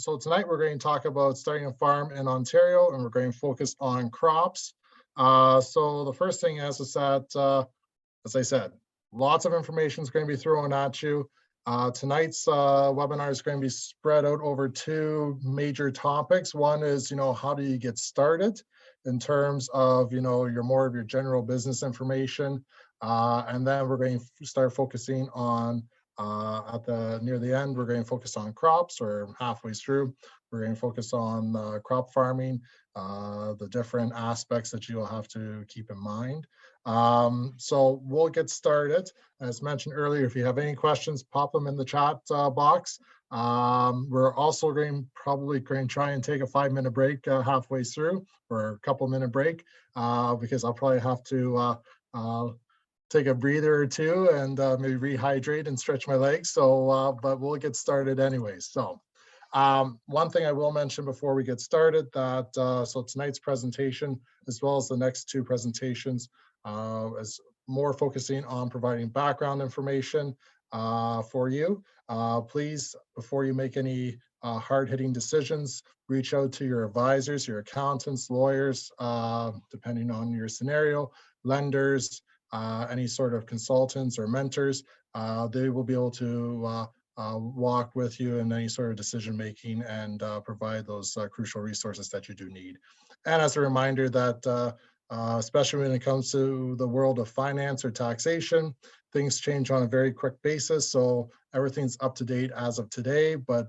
So tonight we're going to talk about starting a farm in Ontario, and we're going to focus on crops. So the first thing is that, as I said, lots of information is going to be thrown at you. Tonight's webinar is going to be spread out over two major topics. One is, how do you get started in terms of, your more of your general business information. And then we're going to start focusing on near the end, we're going to focus on crops, or halfway through, we're going to focus on crop farming, the different aspects that you'll have to keep in mind. So we'll get started. As mentioned earlier, if you have any questions, pop them in the chat box. We're also probably going to try and take a 5-minute break halfway through, or a couple-minute break, because I'll probably have to take a breather or two and maybe rehydrate and stretch my legs. So, but we'll get started anyways. So, one thing I will mention before we get started that so tonight's presentation, as well as the next two presentations, is more focusing on providing background information for you. Please, before you make any hard-hitting decisions, reach out to your advisors, your accountants, lawyers, depending on your scenario, lenders, any sort of consultants or mentors. They will be able to walk with you in any sort of decision making and provide those crucial resources that you do need. And as a reminder that especially when it comes to the world of finance or taxation, things change on a very quick basis. So everything's up to date as of today. But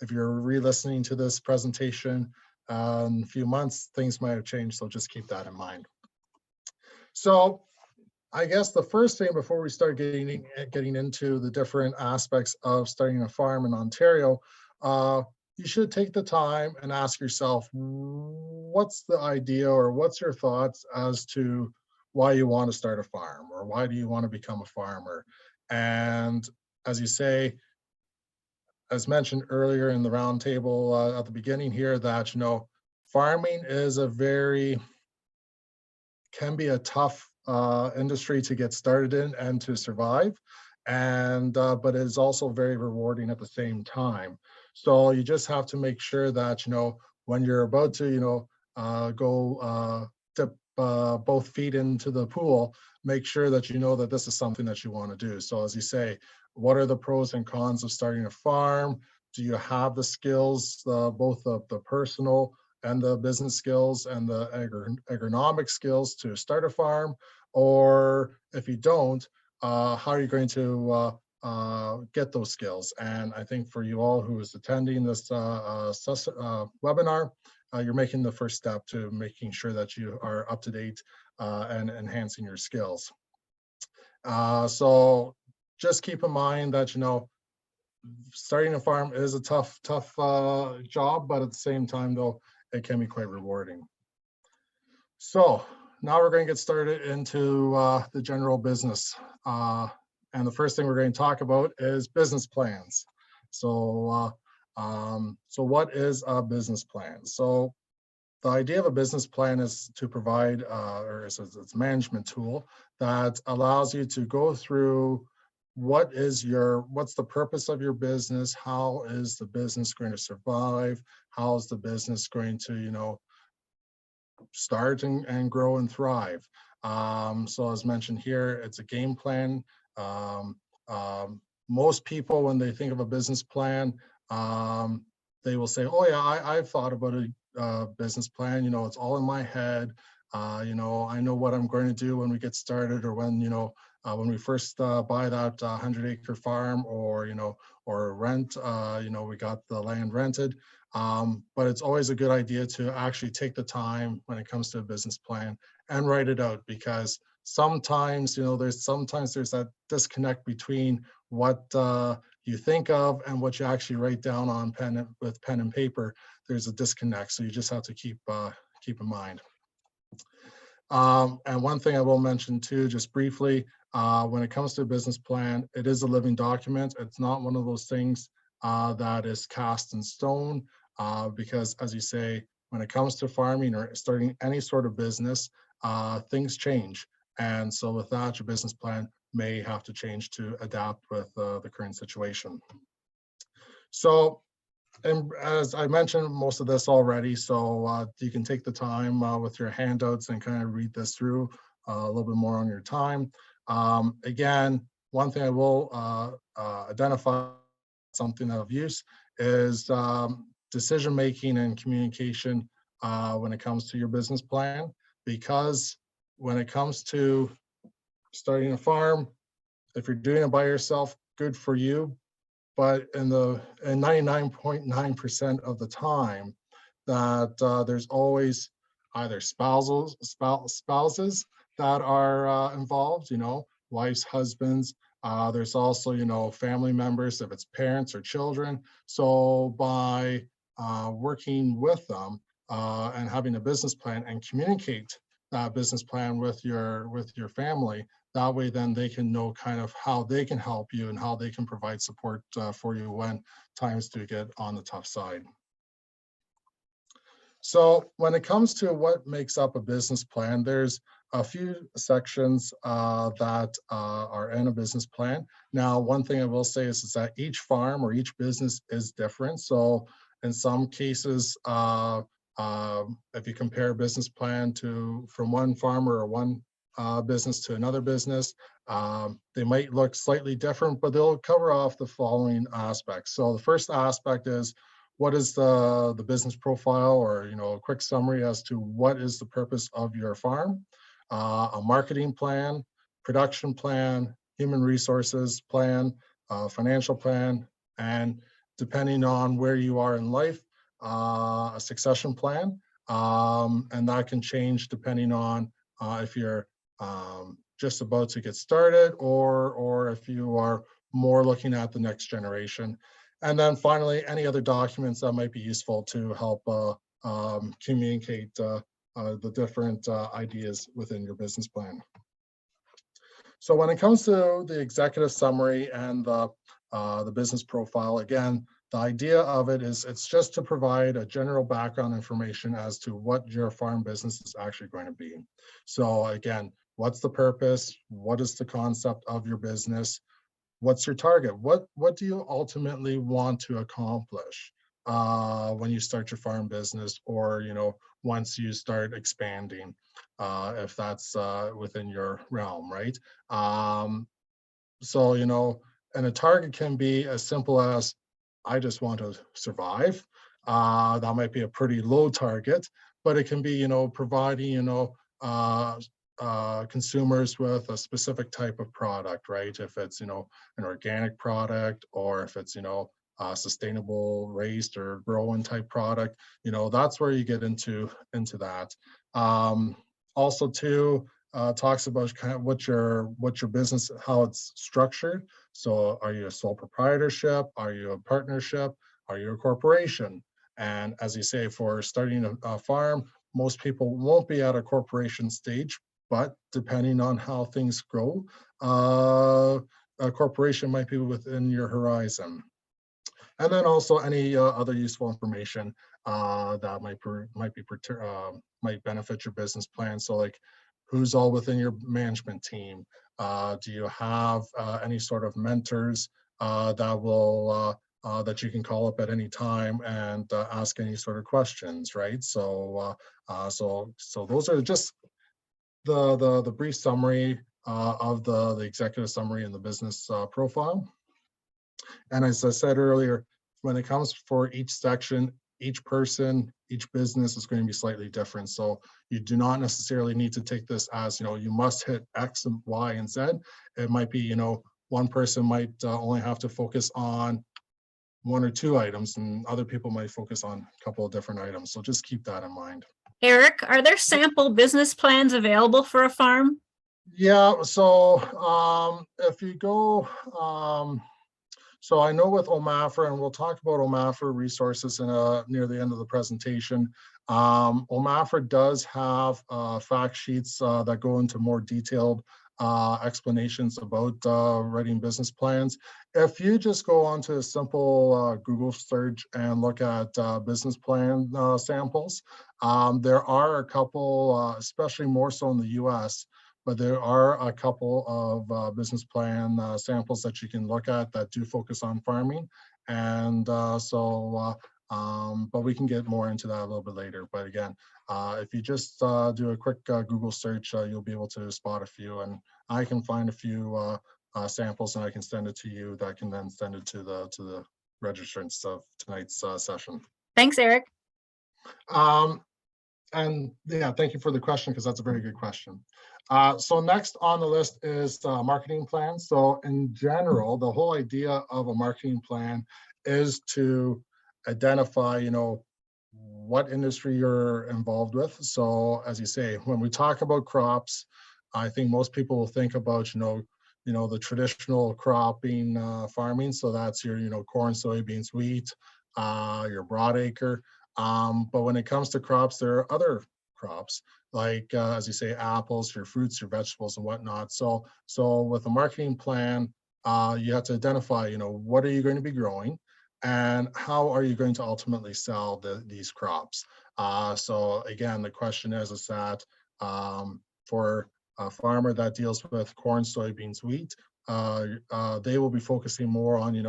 if you're re-listening to this presentation in a few months, things might have changed. So just keep that in mind. So I guess the first thing before we start getting into the different aspects of starting a farm in Ontario, you should take the time and ask yourself, what's the idea, or what's your thoughts as to why you want to start a farm, or why do you want to become a farmer? And as you say, as mentioned earlier in the roundtable at the beginning here, that farming is can be a tough industry to get started in and to survive, and but it is also very rewarding at the same time. So you just have to make sure that when you're about to go dip both feet into the pool, make sure that that this is something that you want to do. So as you say, what are the pros and cons of starting a farm? Do you have the skills, both of the personal and the business skills and the agronomic skills to start a farm? Or if you don't, how are you going to get those skills? And I think for you all who is attending this webinar, you're making the first step to making sure that you are up to date and enhancing your skills. So just keep in mind that starting a farm is a tough job, but at the same time though, it can be quite rewarding. So now we're going to get started into the general business. And the first thing we're going to talk about is business plans. So, so what is a business plan? So the idea of a business plan is to provide, or it's a management tool that allows you to go through what's the purpose of your business, how is the business going to survive, how is the business going to, start and grow and thrive. So as mentioned here, it's a game plan. Most people, when they think of a business plan, they will say, oh yeah, I've thought about a business plan, it's all in my head. I know what I'm going to do when we get started, or when we first buy that 100-acre farm, or or rent, we got the land rented. But it's always a good idea to actually take the time when it comes to a business plan and write it out, because sometimes there's that disconnect between what you think of and what you actually write down on with pen and paper. There's a disconnect, so you just have to keep in mind. And one thing I will mention too, just briefly, when it comes to a business plan, it is a living document. It's not one of those things that is cast in stone, because as you say, when it comes to farming or starting any sort of business, things change. And so with that, your business plan may have to change to adapt with the current situation. So And as I mentioned most of this already, so you can take the time with your handouts and kind of read this through a little bit more on your time. Again, one thing I will identify something of use is decision making and communication when it comes to your business plan, because when it comes to starting a farm, if you're doing it by yourself, good for you. But in 99.9% of the time, that there's always either spouses that are involved, wives, husbands. There's also, family members, if it's parents or children. So by working with them and having a business plan and communicate that business plan with your family, that way then they can know kind of how they can help you and how they can provide support for you when times do get on the tough side. So when it comes to what makes up a business plan, there's a few sections that are in a business plan. Now, one thing I will say is that each farm or each business is different. So in some cases, if you compare a business plan from one farmer or one business to another business, they might look slightly different, but they'll cover off the following aspects. So the first aspect is, what is the business profile, or a quick summary as to what is the purpose of your farm, a marketing plan, production plan, human resources plan, financial plan, and depending on where you are in life, a succession plan, and that can change depending on if you're just about to get started, or if you are more looking at the next generation. And then finally, any other documents that might be useful to help communicate the different ideas within your business plan. So when it comes to the executive summary and the business profile, again, the idea of it is it's just to provide a general background information as to what your farm business is actually going to be. So again, what's the purpose? What is the concept of your business? What's your target? What do you ultimately want to accomplish when you start your farm business, or once you start expanding, if that's within your realm, right? So and a target can be as simple as, I just want to survive. That might be a pretty low target, but it can be providing consumers with a specific type of product, right? If it's an organic product, or if it's a sustainable raised or growing type product, that's where you get into that. Also too, talks about kind of what your business, how it's structured. So are you a sole proprietorship? Are you a partnership? Are you a corporation? And as you say, for starting a farm, most people won't be at a corporation stage, but depending on how things grow, a corporation might be within your horizon. And then also any other useful information that might benefit your business plan. So like, who's all within your management team? Do you have any sort of mentors that you can call up at any time and ask any sort of questions, right? So so those are just the brief summary of the executive summary and the business profile. And as I said earlier, when it comes for each section, each person, each business is going to be slightly different. So you do not necessarily need to take this as, you must hit X and Y and Z. It might be, one person might only have to focus on one or two items, and other people might focus on a couple of different items. So just keep that in mind. Eric, are there sample business plans available for a farm? Yeah, so if you go, so I know with OMAFRA, and we'll talk about OMAFRA resources near the end of the presentation. OMAFRA does have fact sheets that go into more detailed explanations about writing business plans. If you just go onto a simple Google search and look at business plan samples, there are a couple, especially more so in the US, but there are a couple of business plan samples that you can look at that do focus on farming. And but we can get more into that a little bit later. But again, if you just do a quick Google search, you'll be able to spot a few, and I can find a few samples and I can send it to you that can then send it to the registrants of tonight's session. Thanks, Eric. And yeah, thank you for the question, because that's a very good question. So next on the list is marketing plan. So in general, the whole idea of a marketing plan is to identify, what industry you're involved with. So as you say, when we talk about crops, I think most people will think about, the traditional cropping farming. So that's your, corn, soybeans, wheat, your broadacre. But when it comes to crops, there are other crops like, as you say, apples, your fruits, your vegetables, and whatnot. So with a marketing plan, you have to identify, what are you going to be growing, and how are you going to ultimately sell these crops? So again, the question is that for a farmer that deals with corn, soybeans, wheat, they will be focusing more on,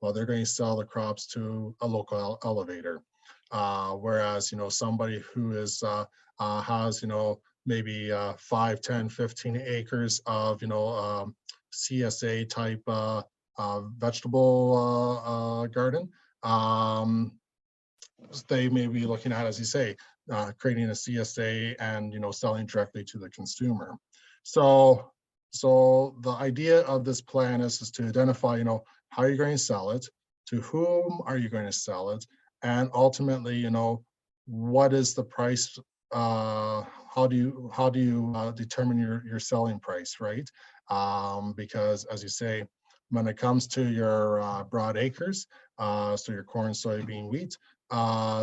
well, they're going to sell the crops to a local elevator. Whereas, somebody who is has, maybe 5, 10, 15 acres of, CSA type vegetable garden, they may be looking at, as you say, creating a CSA and, selling directly to the consumer. So the idea of this plan is to identify, how you're going to sell it, to whom are you going to sell it, and ultimately, what is the price? How do you determine your selling price, right? Because as you say, when it comes to your broad acres, so your corn, soybean, wheat,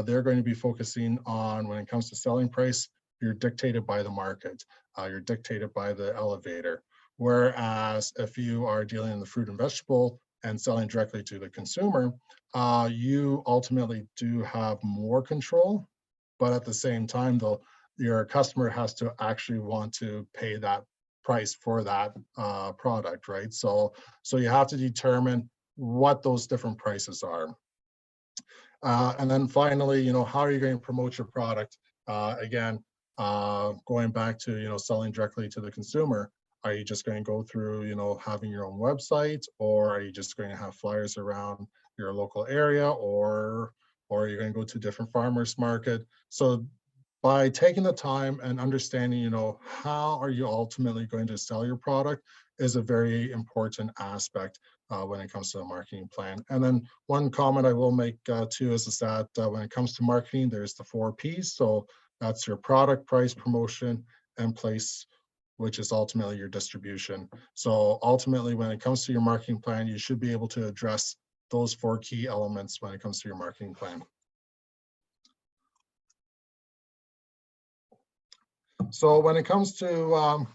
they're going to be focusing on, when it comes to selling price, you're dictated by the market, you're dictated by the elevator. Whereas if you are dealing in the fruit and vegetable and selling directly to the consumer, you ultimately do have more control, but at the same time, though, your customer has to actually want to pay that price for that product, right? So you have to determine what those different prices are. And then finally, how are you going to promote your product? Again, going back to, selling directly to the consumer, are you just going to go through, having your own website, or are you just going to have flyers around your local area, or are you going to go to different farmers market? So by taking the time and understanding, how are you ultimately going to sell your product is a very important aspect when it comes to the marketing plan. And then one comment I will make too is that when it comes to marketing, there's the 4 Ps. So that's your product, price, promotion, and place, which is ultimately your distribution. So ultimately, when it comes to your marketing plan, you should be able to address those 4 key elements when it comes to your marketing plan. So when it comes to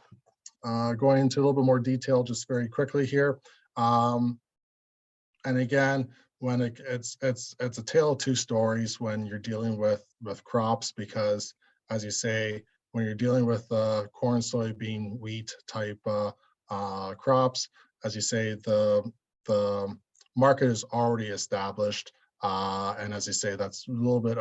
going into a little bit more detail, just very quickly here, and again, when it's a tale of 2 stories when you're dealing with crops, because as you say, when you're dealing with corn, soybean, wheat type crops, as you say, the market is already established, and as you say, that's a little bit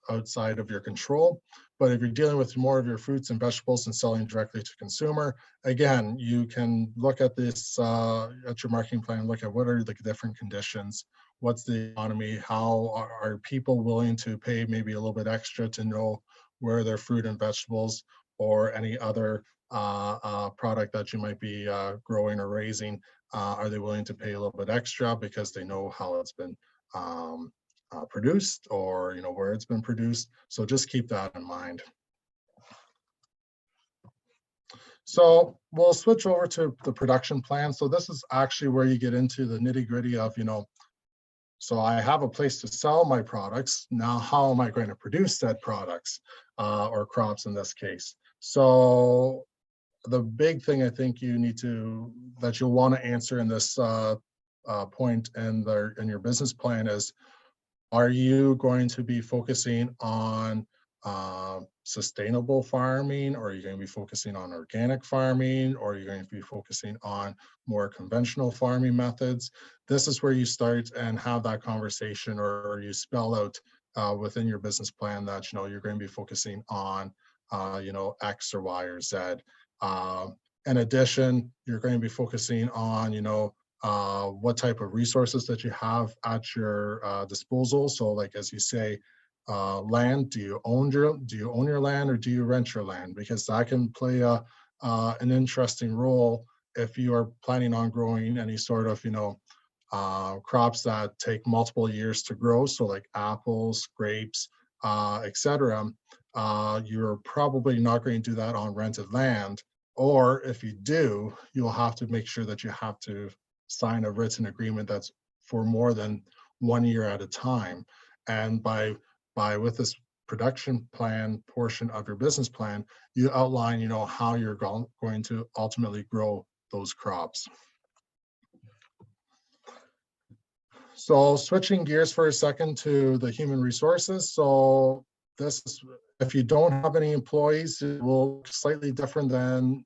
outside of your control. But if you're dealing with more of your fruits and vegetables and selling directly to consumer, again, you can look at this at your marketing plan, look at what are the different conditions, what's the economy, how are people willing to pay maybe a little bit extra to know where their fruit and vegetables or any other product that you might be growing or raising, are they willing to pay a little bit extra because they know how it's been produced, or where it's been produced. So just keep that in mind. So we'll switch over to the production plan. So this is actually where you get into the nitty-gritty of, so I have a place to sell my products. Now, how am I going to produce said products or crops in this case? So the big thing I think that you'll want to answer in this point in your business plan is, are you going to be focusing on sustainable farming, or are you going to be focusing on organic farming, or are you going to be focusing on more conventional farming methods? This is where you start and have that conversation, or you spell out within your business plan that, you're going to be focusing on, X or Y or Z. In addition, you're going to be focusing on, what type of resources that you have at your disposal. So like, as you say, land, do you own your land, or do you rent your land? Because that can play an interesting role if you are planning on growing any sort of, crops that take multiple years to grow. So like apples, grapes, etc. You're probably not going to do that on rented land. Or if you do, you'll have to make sure that you have to sign a written agreement that's for more than 1 year at a time. And with this production plan portion of your business plan, you outline, how you're going to ultimately grow those crops. So switching gears for a second to the human resources. So this is, if you don't have any employees, it will look slightly different than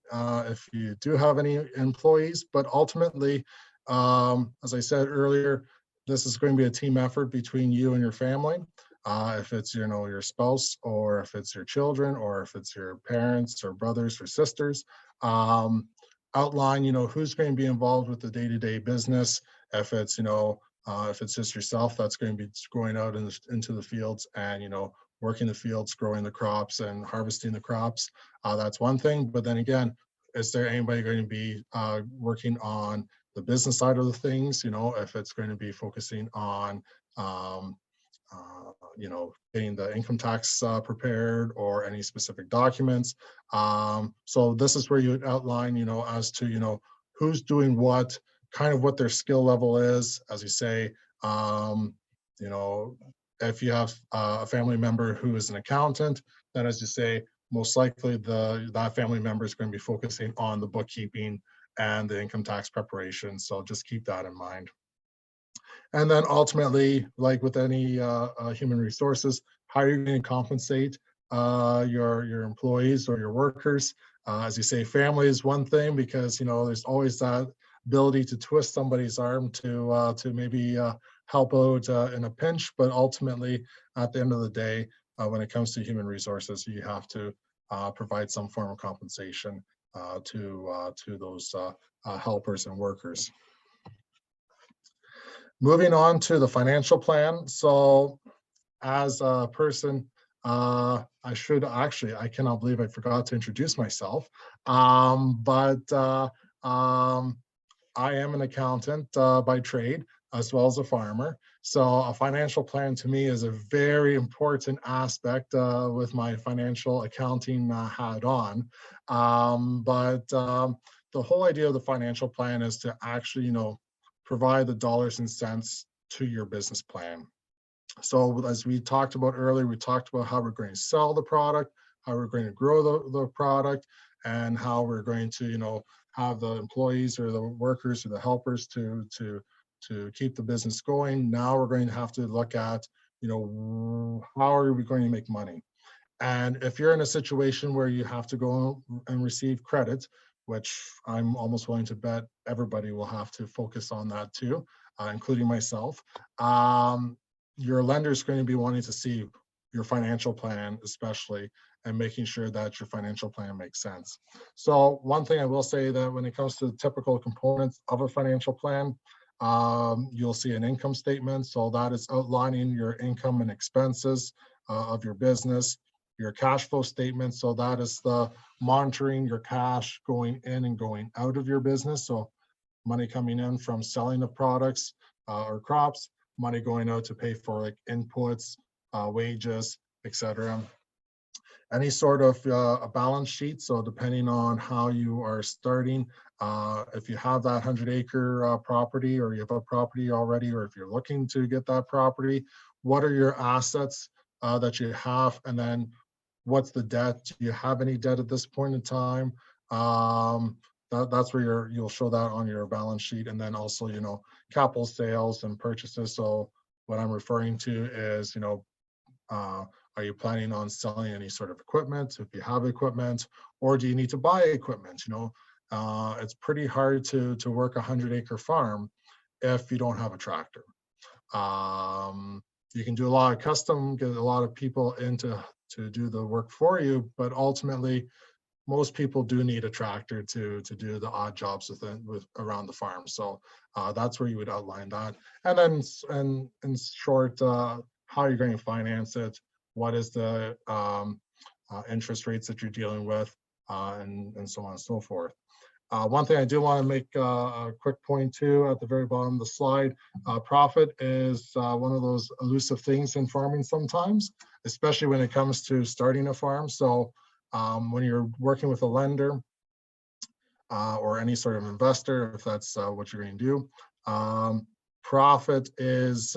if you do have any employees. But ultimately, as I said earlier, this is going to be a team effort between you and your family. If it's, your spouse, or if it's your children, or if it's your parents or brothers or sisters, outline, who's going to be involved with the day-to-day business. If it's, if it's just yourself, that's going to be going out into the fields and, working the fields, growing the crops and harvesting the crops. That's one thing. But then again, is there anybody going to be working on the business side of the things? If it's going to be focusing on, getting the income tax prepared, or any specific documents. So this is where you would outline, as to, who's doing what, kind of what their skill level is. As you say, if you have a family member who is an accountant, then as you say, most likely that family member is going to be focusing on the bookkeeping and the income tax preparation. So just keep that in mind. And then ultimately, like with any human resources, how are you going to compensate your employees or your workers? As you say, family is one thing, because there's always that ability to twist somebody's arm to maybe help out in a pinch. But ultimately, at the end of the day, when it comes to human resources, you have to provide some form of compensation to those helpers and workers. Moving on to the financial plan. So as a person, I cannot believe I forgot to introduce myself. I am an accountant by trade, as well as a farmer. So a financial plan to me is a very important aspect with my financial accounting hat on. The whole idea of the financial plan is to actually, provide the dollars and cents to your business plan. So as we talked about earlier, we talked about how we're going to sell the product, how we're going to grow the product, and how we're going to, have the employees or the workers or the helpers to keep the business going. Now we're going to have to look at, how are we going to make money? And if you're in a situation where you have to go and receive credit, which I'm almost willing to bet everybody will have to focus on that too, including myself, your lender is going to be wanting to see your financial plan, especially, and making sure that your financial plan makes sense. So one thing I will say, that when it comes to the typical components of a financial plan, you'll see an income statement. So that is outlining your income and expenses of your business. Your cash flow statement, so that is the monitoring your cash going in and going out of your business. So money coming in from selling the products or crops, money going out to pay for like inputs, wages, etc. Any sort of a balance sheet. So depending on how you are starting, if you have that 100-acre property, or you have a property already, or if you're looking to get that property, what are your assets that you have, and then what's the debt? Do you have any debt at this point in time? That's where you'll show that on your balance sheet. And then also, capital sales and purchases. So what I'm referring to is, Are you planning on selling any sort of equipment if you have equipment, or do you need to buy equipment? It's pretty hard to work a 100-acre farm if you don't have a tractor. You can do a lot of custom, get a lot of people to do the work for you, but ultimately most people do need a tractor to do the odd jobs around the farm. So that's where you would outline that. And then in short, how you're going to finance it, what is the interest rates that you're dealing with, and so on and so forth. One thing I do want to make a quick point too at the very bottom of the slide, profit is one of those elusive things in farming sometimes, especially when it comes to starting a farm. So when you're working with a lender or any sort of investor, if that's what you're going to do, profit is,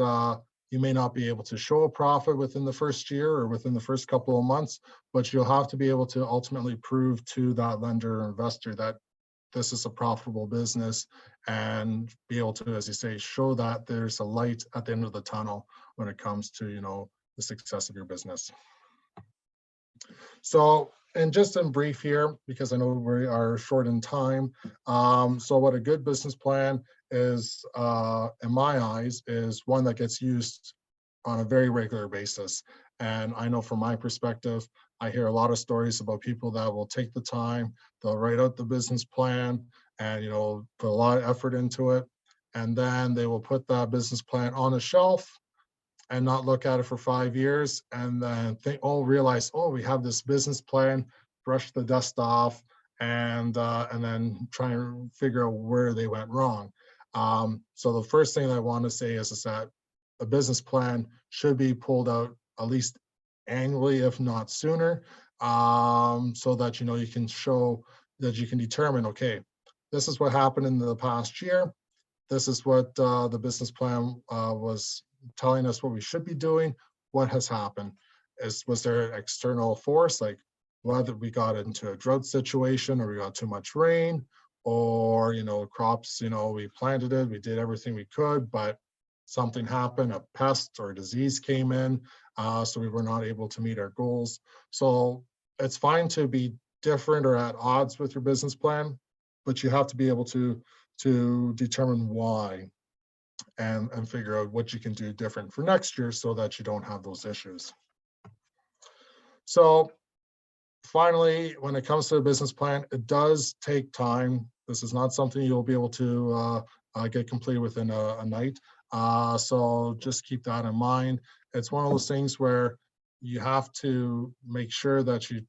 you may not be able to show a profit within the first year or within the first couple of months, but you'll have to be able to ultimately prove to that lender or investor that this is a profitable business, and be able to, as you say, show that there's a light at the end of the tunnel when it comes to, the success of your business. So, and just in brief here, because I know we are short in time. So what a good business plan is, in my eyes, is one that gets used on a very regular basis. And I know from my perspective, I hear a lot of stories about people that will take the time, they'll write out the business plan and, put a lot of effort into it. And then they will put that business plan on a shelf and not look at it for 5 years, and then realize, we have this business plan, brush the dust off, and then try and figure out where they went wrong. So the first thing I want to say is that a business plan should be pulled out at least annually, if not sooner, so that you can show that you can determine, okay, this is what happened in the past year. This is what the business plan was telling us what we should be doing. What has happened? Was there an external force, like whether we got into a drought situation or we got too much rain, or crops, we planted it, we did everything we could, but something happened, a pest or a disease came in, so we were not able to meet our goals. So it's fine to be different or at odds with your business plan, but you have to be able to determine why and figure out what you can do different for next year so that you don't have those issues. So finally, when it comes to a business plan, it does take time. This is not something you'll be able to get completed within a night. So just keep that in mind. It's one of those things where you have to make sure that you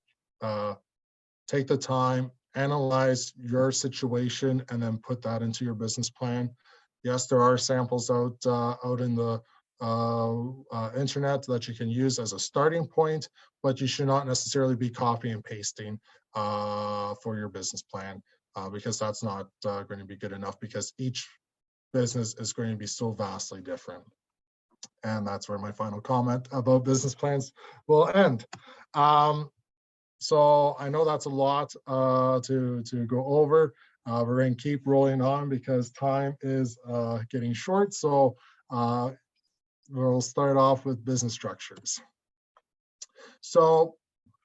take the time, analyze your situation, and then put that into your business plan. Yes, there are samples out in the internet that you can use as a starting point, but you should not necessarily be copy and pasting for your business plan, because that's not going to be good enough, because each business is going to be so vastly different. And that's where my final comment about business plans will end. So I know that's a lot to go over. We're going to keep rolling on because time is getting short. So we'll start off with business structures. So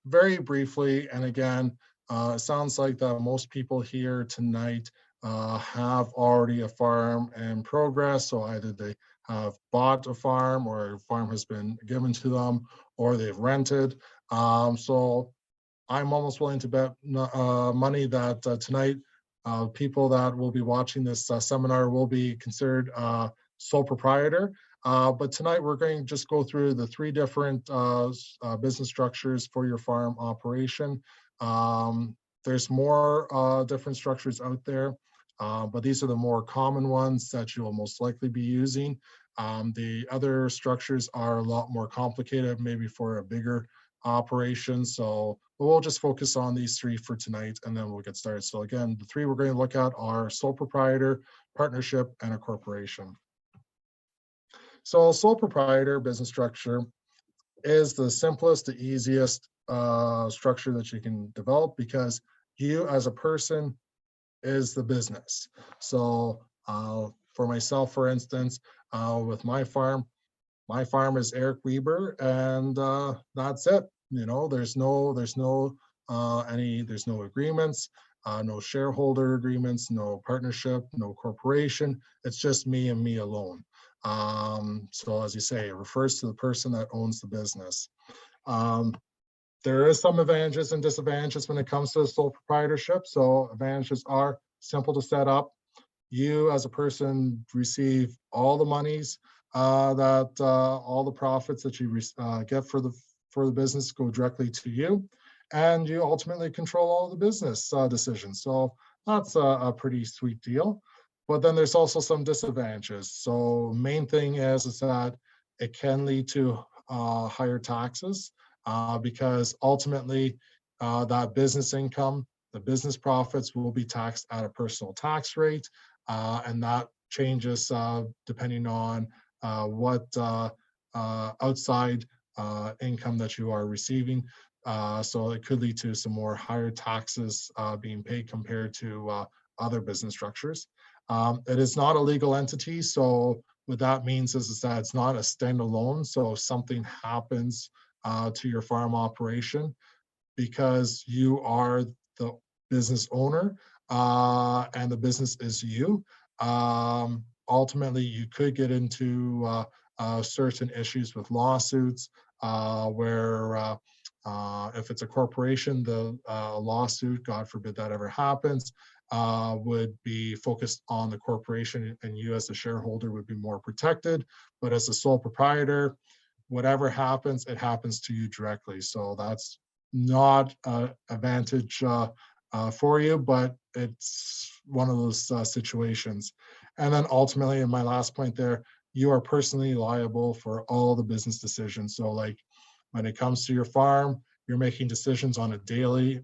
very briefly, and again, it sounds like that most people here tonight have already a farm in progress. So either they have bought a farm, or a farm has been given to them, or they've rented. So I'm almost willing to bet money that tonight people that will be watching this seminar will be considered sole proprietor. But tonight we're going to just go through the 3 different business structures for your farm operation. There's more different structures out there, but these are the more common ones that you will most likely be using. The other structures are a lot more complicated, maybe for a bigger operation. So we'll just focus on these 3 for tonight, and then we'll get started. So again, the 3 we're going to look at are sole proprietor, partnership, and a corporation. So a sole proprietor business structure is the simplest, the easiest structure that you can develop, because you as a person is the business. So for myself, for instance, with my farm, my farm is Erich Weber, and that's it. You know, there's no agreements, no shareholder agreements, no partnership, no corporation. It's just me and me alone. So as you say, it refers to the person that owns the business. There is some advantages and disadvantages when it comes to sole proprietorship. So advantages are simple to set up. You as a person receive all the monies all the profits that you get for the business go directly to you, and you ultimately control all the business decisions. So that's a pretty sweet deal. But then there's also some disadvantages. So main thing is that it can lead to higher taxes because ultimately that business income, the business profits will be taxed at a personal tax rate, and that changes depending on what outside income that you are receiving. So it could lead to some more higher taxes being paid compared to other business structures. It is not a legal entity, so what that means is that it's not a standalone. So if something happens to your farm operation, because you are the business owner and the business is you, ultimately you could get into certain issues with lawsuits where if it's a corporation, the lawsuit, God forbid that ever happens, would be focused on the corporation, and you as the shareholder would be more protected. But as a sole proprietor, whatever happens, it happens to you directly. So that's not an advantage for you, but it's one of those situations. And then ultimately, in my last point there, you are personally liable for all the business decisions. So like when it comes to your farm, you're making decisions on a daily,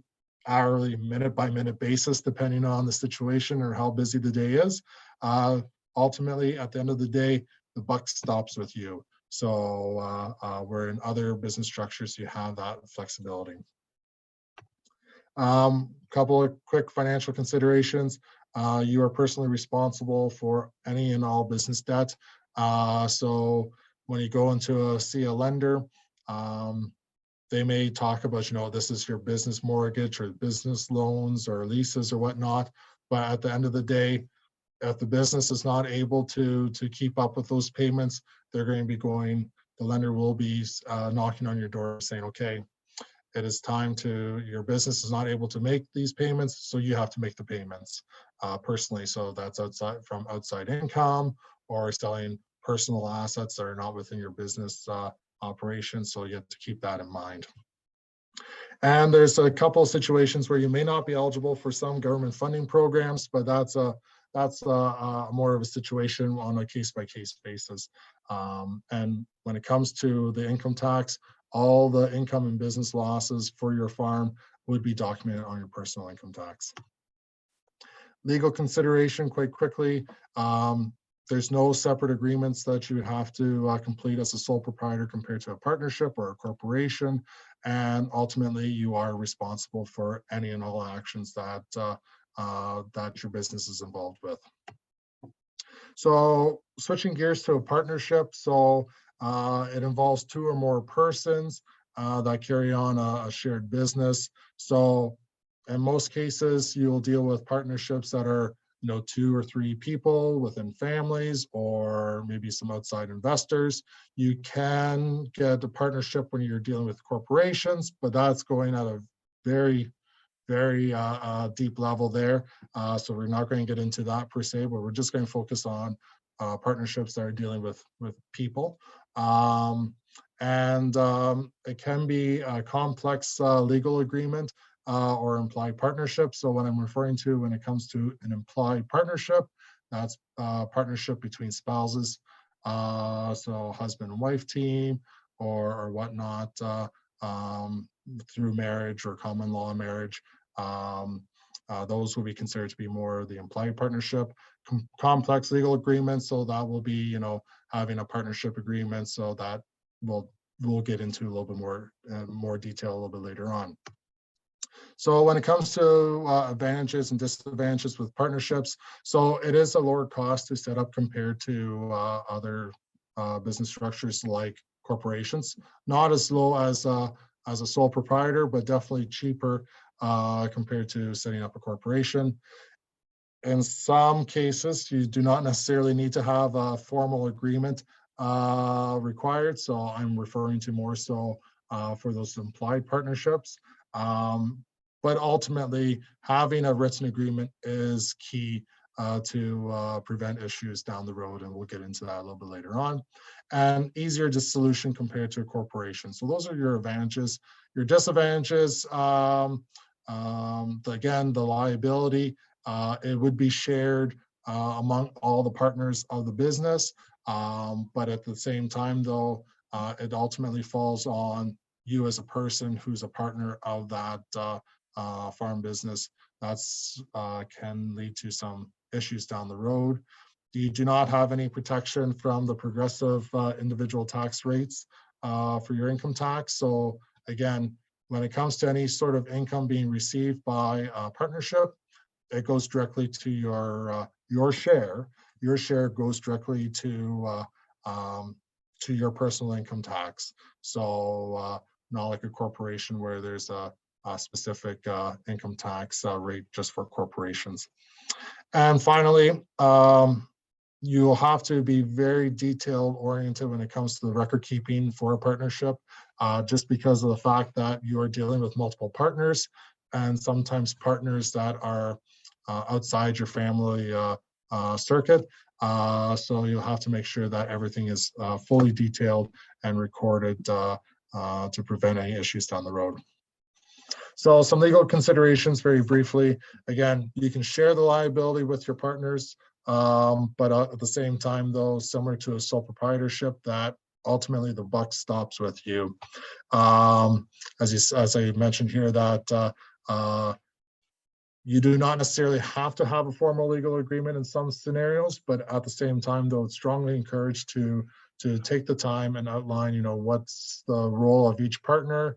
hourly, minute by minute basis, depending on the situation or how busy the day is. Ultimately, at the end of the day, the buck stops with you. So where in other business structures, you have that flexibility. Couple of quick financial considerations. You are personally responsible for any and all business debt. So when you go into see a lender, they may talk about, this is your business mortgage or business loans or leases or whatnot. But at the end of the day, if the business is not able to keep up with those payments, they're going to be the lender will be knocking on your door saying, okay, it is time your business is not able to make these payments, so you have to make the payments personally. So that's outside income or selling personal assets that are not within your business operation. So you have to keep that in mind. And there's a couple of situations where you may not be eligible for some government funding programs, but that's more of a situation on a case-by-case basis. And when it comes to the income tax, all the income and business losses for your farm would be documented on your personal income tax. Legal consideration, quite quickly, there's no separate agreements that you would have to complete as a sole proprietor compared to a partnership or a corporation. And ultimately, you are responsible for any and all actions that your business is involved with. So switching gears to a partnership. So it involves two or more persons that carry on a shared business. So in most cases, you'll deal with partnerships that are 2 or 3 people within families or maybe some outside investors. You can get a partnership when you're dealing with corporations, but that's going at a very deep level there. So we're not going to get into that per se, but we're just going to focus on partnerships that are dealing with people. It can be a complex legal agreement or implied partnership. So what I'm referring to when it comes to an implied partnership, that's a partnership between spouses, so husband and wife team or whatnot, through marriage or common law marriage. Those will be considered to be more the implied partnership. Complex legal agreements, so that will be having a partnership agreement, so that we'll get into a little bit more detail a little bit later on. So when it comes to advantages and disadvantages with partnerships, so it is a lower cost to set up compared to other business structures like corporations. Not as low as a sole proprietor, but definitely cheaper compared to setting up a corporation. In some cases, you do not necessarily need to have a formal agreement required. So I'm referring to more so for those implied partnerships. But ultimately, having a written agreement is key to prevent issues down the road, and we'll get into that a little bit later on. And easier dissolution compared to a corporation. So those are your advantages. Your disadvantages, again, the liability, it would be shared among all the partners of the business, but at the same time, though, it ultimately falls on you as a person who's a partner of that farm business. That's can lead to some issues down the road. You do not have any protection from the progressive individual tax rates for your income tax. So again, when it comes to any sort of income being received by a partnership, it goes directly to your share. Your share goes directly to your personal income tax. So not like a corporation where there's a specific income tax rate just for corporations. And finally, you'll have to be very detail oriented when it comes to the record keeping for a partnership, just because of the fact that you are dealing with multiple partners and sometimes partners that are outside your family circuit. So you'll have to make sure that everything is fully detailed and recorded to prevent any issues down the road. So some legal considerations very briefly. Again, you can share the liability with your partners, but at the same time, though, similar to a sole proprietorship, that ultimately the buck stops with you. As I mentioned here, that you do not necessarily have to have a formal legal agreement in some scenarios, but at the same time, though, it's strongly encouraged to take the time and outline, what's the role of each partner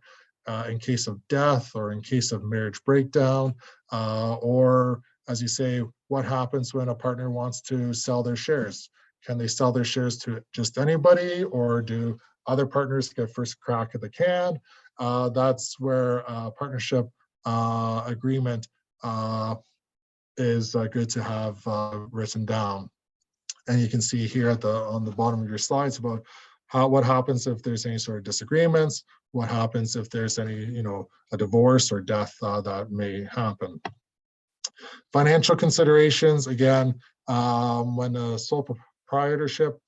in case of death or in case of marriage breakdown, or as you say, what happens when a partner wants to sell their shares? Can they sell their shares to just anybody, or do other partners get first crack at the can? That's where a partnership agreement is good to have written down. And you can see here on the bottom of your slides about what happens if there's any sort of disagreements, what happens if there's any, a divorce or death that may happen. Financial considerations, again, when a sole proprietorship,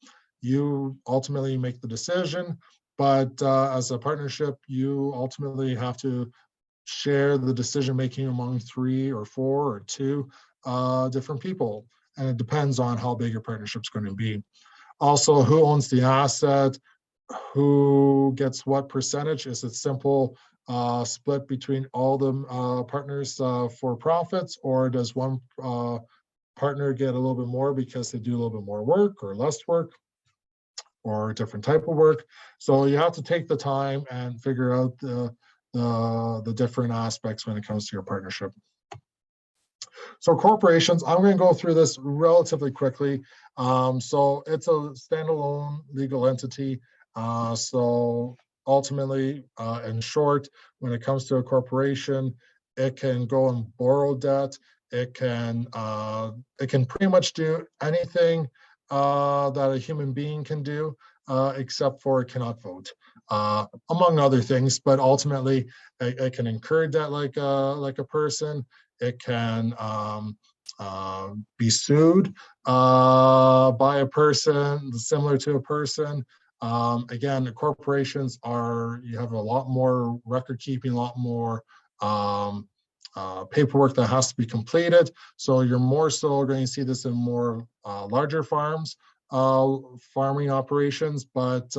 you ultimately make the decision, but as a partnership, you ultimately have to share the decision making among 3 or 4 or 2 different people. And it depends on how big your partnership's going to be. Also, who owns the asset, who gets what percentage? Is it simple split between all the partners for profits, or does one partner get a little bit more because they do a little bit more work or less work or a different type of work? So you have to take the time and figure out the different aspects when it comes to your partnership. So corporations, I'm going to go through this relatively quickly. So it's a standalone legal entity. So ultimately, in short, when it comes to a corporation, it can go and borrow debt. It can pretty much do anything that a human being can do, except for it cannot vote, among other things. But ultimately, it can incur debt like a person. It can be sued by a person similar to a person. Again, the corporations you have a lot more record keeping, a lot more paperwork that has to be completed. So you're more so going to see this in more larger farms, farming operations, but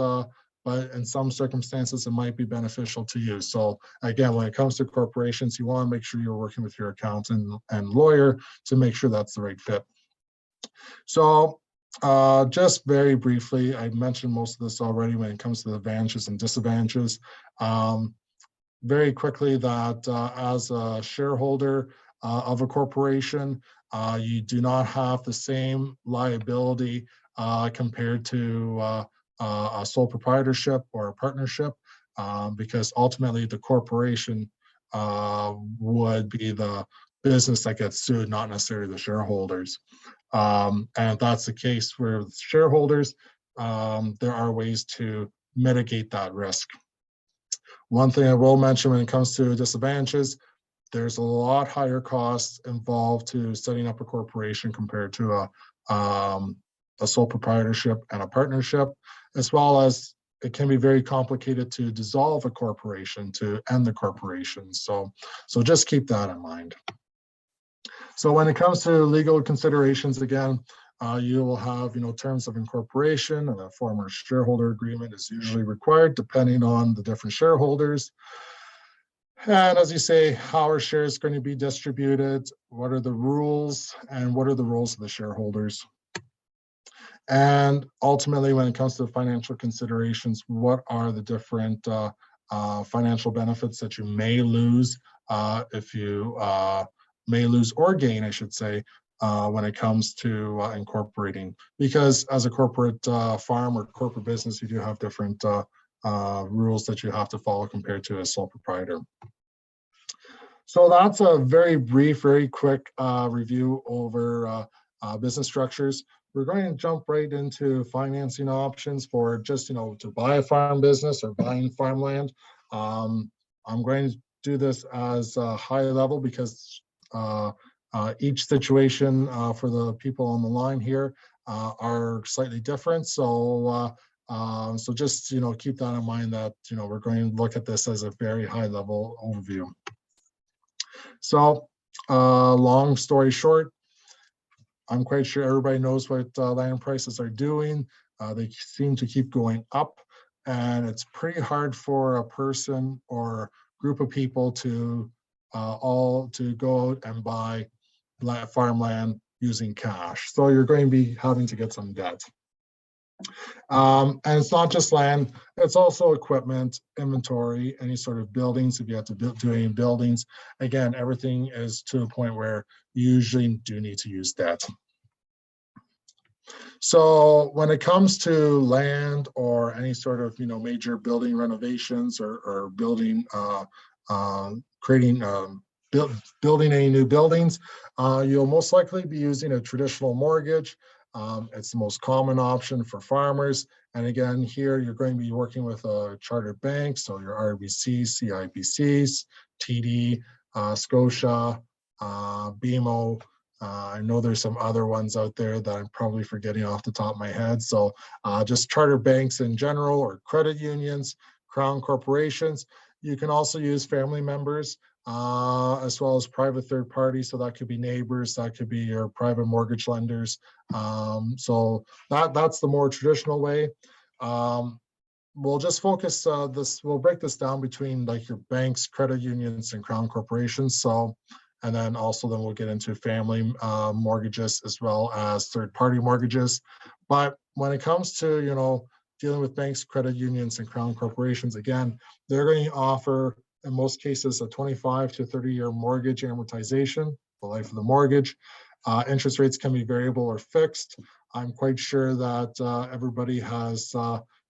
in some circumstances, it might be beneficial to you. So again, when it comes to corporations, you want to make sure you're working with your accountant and lawyer to make sure that's the right fit. So just very briefly, I mentioned most of this already when it comes to the advantages and disadvantages. Very quickly, that as a shareholder of a corporation, you do not have the same liability compared to a sole proprietorship or a partnership, because ultimately the corporation would be the business that gets sued, not necessarily the shareholders. And if that's the case for shareholders, there are ways to mitigate that risk. One thing I will mention when it comes to disadvantages, there's a lot higher costs involved to setting up a corporation compared to a sole proprietorship and a partnership, as well as it can be very complicated to dissolve a corporation, to end the corporation. So just keep that in mind. So when it comes to legal considerations, again, you will have, terms of incorporation, and a former shareholder agreement is usually required depending on the different shareholders. And as you say, how are shares going to be distributed? What are the rules, and what are the roles of the shareholders? And ultimately, when it comes to financial considerations, what are the different financial benefits that you may lose, if you may lose or gain, I should say, when it comes to incorporating? Because as a corporate farm or corporate business, you do have different rules that you have to follow compared to a sole proprietor. So that's a very brief, very quick review over business structures. We're going to jump right into financing options for just, to buy a farm business or buying farmland. I'm going to do this as a high level because each situation for the people on the line here are slightly different. So just, keep that in mind that, we're going to look at this as a very high level overview. So long story short, I'm quite sure everybody knows what land prices are doing. They seem to keep going up, and it's pretty hard for a person or group of people to all to go out and buy farmland using cash. So you're going to be having to get some debt. And it's not just land, it's also equipment, inventory, any sort of buildings. If you have to do any buildings, again, everything is to a point where you usually do need to use debt. So when it comes to land or any sort of, major building renovations or building, building any new buildings, you'll most likely be using a traditional mortgage. It's the most common option for farmers. And again, here you're going to be working with a chartered bank, so your RBCs, CIBCs, TD, Scotia, BMO. I know there's some other ones out there that I'm probably forgetting off the top of my head. So just charter banks in general, or credit unions, crown corporations. You can also use family members as well as private third parties. So that could be neighbors, that could be your private mortgage lenders. So that's the more traditional way. We'll just focus we'll break this down between like your banks, credit unions, and crown corporations. So, and then we'll get into family mortgages as well as third-party mortgages. But when it comes to, dealing with banks, credit unions, and crown corporations, again, they're going to offer, in most cases, a 25 to 30-year mortgage amortization, the life of the mortgage. Interest rates can be variable or fixed. I'm quite sure that everybody has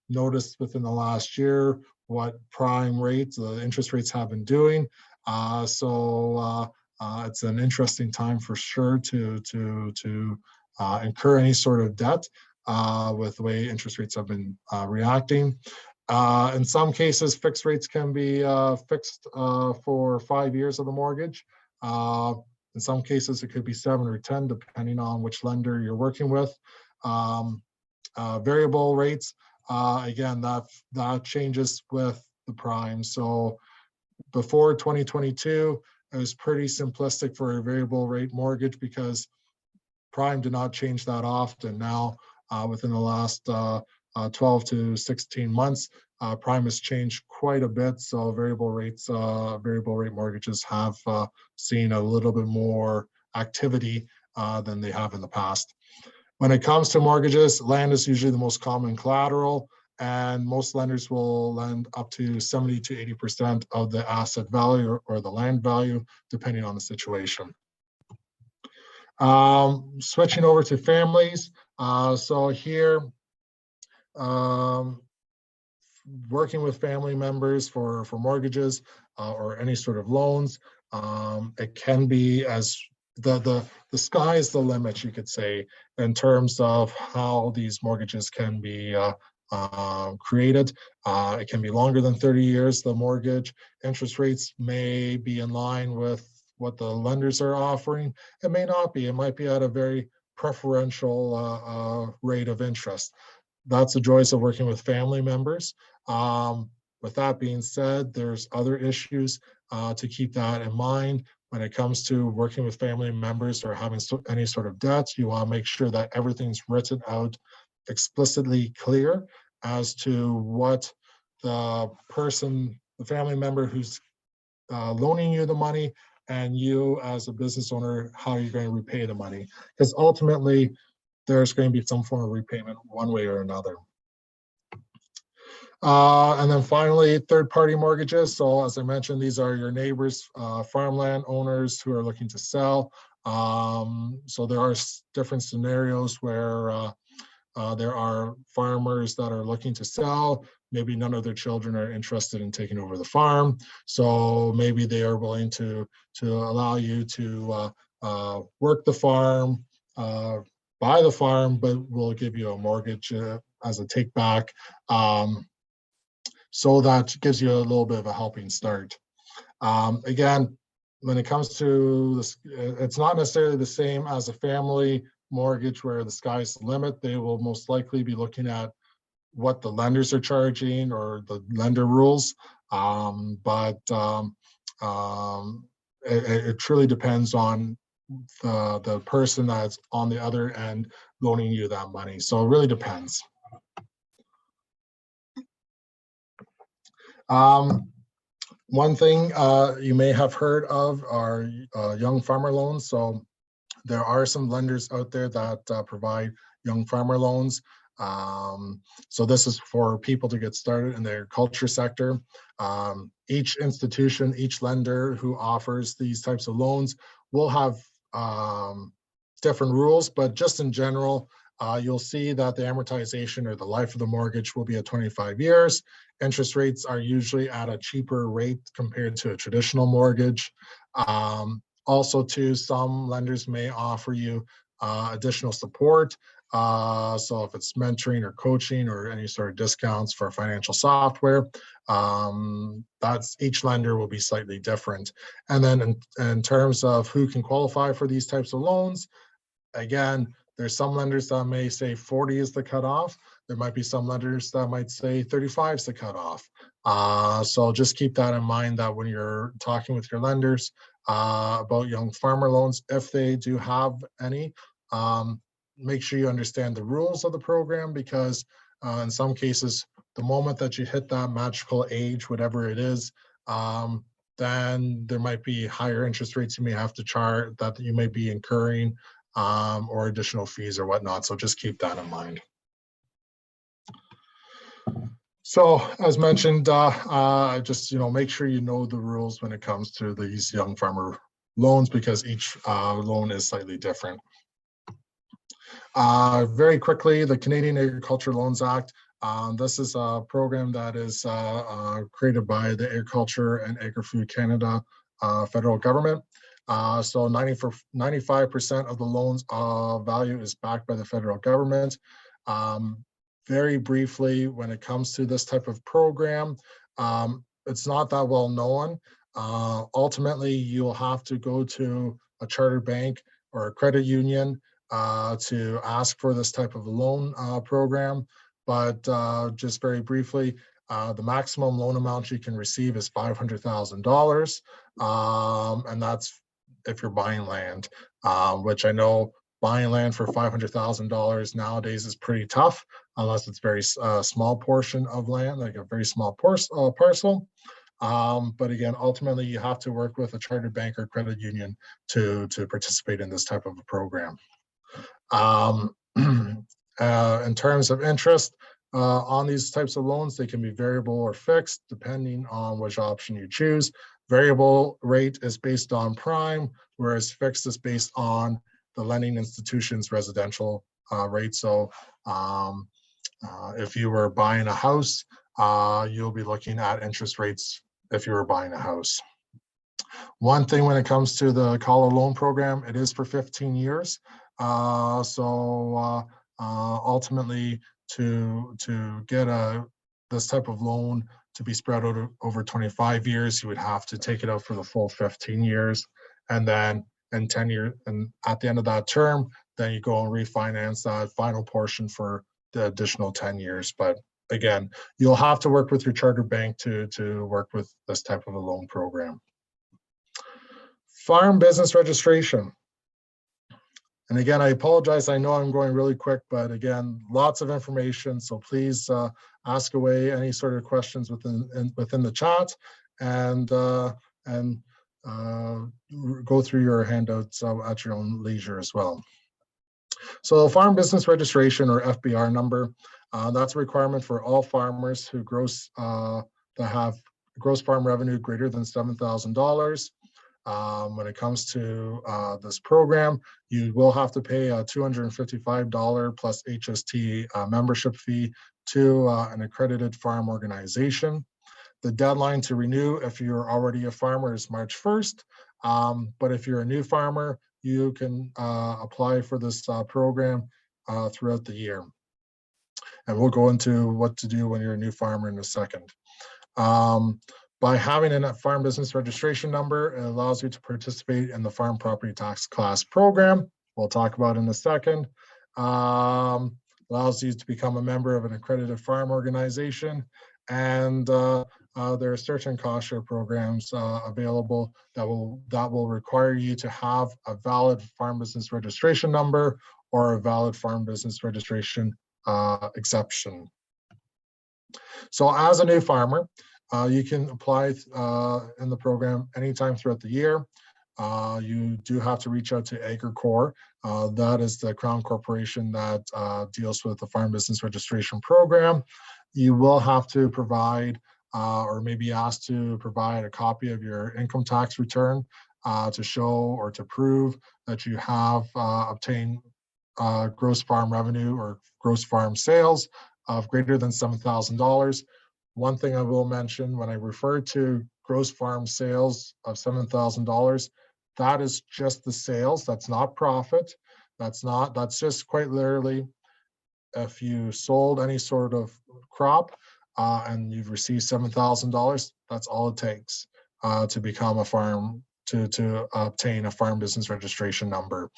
noticed within the last year what prime rates, the interest rates have been doing. It's an interesting time for sure to incur any sort of debt with the way interest rates have been reacting. In some cases, fixed rates can be fixed for 5 years of the mortgage. In some cases, it could be 7 or 10, depending on which lender you're working with. Variable rates, again, that changes with the prime. So before 2022, it was pretty simplistic for a variable rate mortgage because prime did not change that often. Now, within the last 12 to 16 months, prime has changed quite a bit. So variable rate mortgages have seen a little bit more activity than they have in the past. When it comes to mortgages, land is usually the most common collateral, and most lenders will lend up to 70 to 80% of the asset value or the land value, depending on the situation. Switching over to families. So here, working with family members for mortgages or any sort of loans. It can be as the sky is the limit, you could say, in terms of how these mortgages can be created. It can be longer than 30 years, the mortgage. Interest rates may be in line with what the lenders are offering. It may not be. It might be at a very preferential rate of interest. That's the joys of working with family members. With that being said, there's other issues to keep that in mind. When it comes to working with family members or having any sort of debts, you want to make sure that everything's written out explicitly clear as to what the person, the family member who's loaning you the money, and you as a business owner, how you're going to repay the money. Because ultimately, there's going to be some form of repayment one way or another. And then finally, third-party mortgages. So as I mentioned, these are your neighbors, farmland owners who are looking to sell. So there are different scenarios where there are farmers that are looking to sell. Maybe none of their children are interested in taking over the farm. So maybe they are willing to allow you to work the farm, buy the farm, but will give you a mortgage as a take back. So that gives you a little bit of a helping start. Again, when it comes to this, it's not necessarily the same as a family mortgage where the sky's the limit. They will most likely be looking at what the lenders are charging or the lender rules. It truly depends on the person that's on the other end loaning you that money. So it really depends. One thing you may have heard of are young farmer loans. So there are some lenders out there that provide young farmer loans. So this is for people to get started in the agriculture sector. Each institution, each lender who offers these types of loans will have different rules, but just in general, you'll see that the amortization or the life of the mortgage will be at 25 years. Interest rates are usually at a cheaper rate compared to a traditional mortgage. Also, too, some lenders may offer you additional support. So if it's mentoring or coaching or any sort of discounts for financial software, that's each lender will be slightly different. And then in terms of who can qualify for these types of loans, again, there's some lenders that may say 40 is the cutoff. There might be some lenders that might say 35 is the cutoff. So just keep that in mind that when you're talking with your lenders about young farmer loans, if they do have any, make sure you understand the rules of the program, because in some cases, the moment that you hit that magical age, whatever it is, then there might be higher interest rates you may have to charge, that you may be incurring, or additional fees or whatnot. So just keep that in mind. So as mentioned, just make sure you know the rules when it comes to these young farmer loans, because each loan is slightly different. Very quickly, the Canadian Agriculture Loans Act. This is a program that is created by the Agriculture and Agri-Food Canada federal government. So 95% of the loans value is backed by the federal government. Very briefly, when it comes to this type of program, it's not that well known. Ultimately, you'll have to go to a charter bank or a credit union to ask for this type of loan program. But just very briefly, the maximum loan amount you can receive is $500,000. And that's if you're buying land, which I know buying land for $500,000 nowadays is pretty tough, unless it's very small portion of land, like a very small parcel. But again, ultimately, you have to work with a chartered bank or credit union to participate in this type of a program. In terms of interest on these types of loans, they can be variable or fixed depending on which option you choose. Variable rate is based on prime, whereas fixed is based on the lending institution's residential rate. So If you were buying a house, you'll be looking at interest rates if you were buying a house. One thing when it comes to the Collar Loan Program, it is for 15 years. Ultimately, to get this type of loan to be spread out over 25 years, you would have to take it out for the full 15 years. And then in 10 years, and at the end of that term, then you go and refinance that final portion for the additional 10 years. But again, you'll have to work with your charter bank to work with this type of a loan program. Farm business registration. And again, I apologize. I know I'm going really quick, but again, lots of information. So please ask away any sort of questions within the chat, and go through your handouts at your own leisure as well. So farm business registration, or FBR number, that's a requirement for all farmers who that have gross farm revenue greater than $7,000. When it comes to this program, you will have to pay a $255 plus HST membership fee to an accredited farm organization. The deadline to renew, if you're already a farmer, is March 1st. But if you're a new farmer, you can apply for this program throughout the year. And we'll go into what to do when you're a new farmer in a second. By having a farm business registration number, it allows you to participate in the farm property tax class program. We'll talk about in a second. Allows you to become a member of an accredited farm organization. And there are certain cost share programs available that will require you to have a valid farm business registration number or a valid farm business registration exception. So as a new farmer, you can apply in the program anytime throughout the year. You do have to reach out to AgriCorps. That is the Crown Corporation that deals with the Farm Business Registration Program. You will have to provide or maybe asked to provide a copy of your income tax return to show or to prove that you have obtained gross farm revenue or gross farm sales of greater than $7,000. One thing I will mention, when I refer to gross farm sales of $7,000, that is just the sales. That's not profit. That's just quite literally, if you sold any sort of crop and you've received $7,000, that's all it takes to become a farm, to obtain a farm business registration number.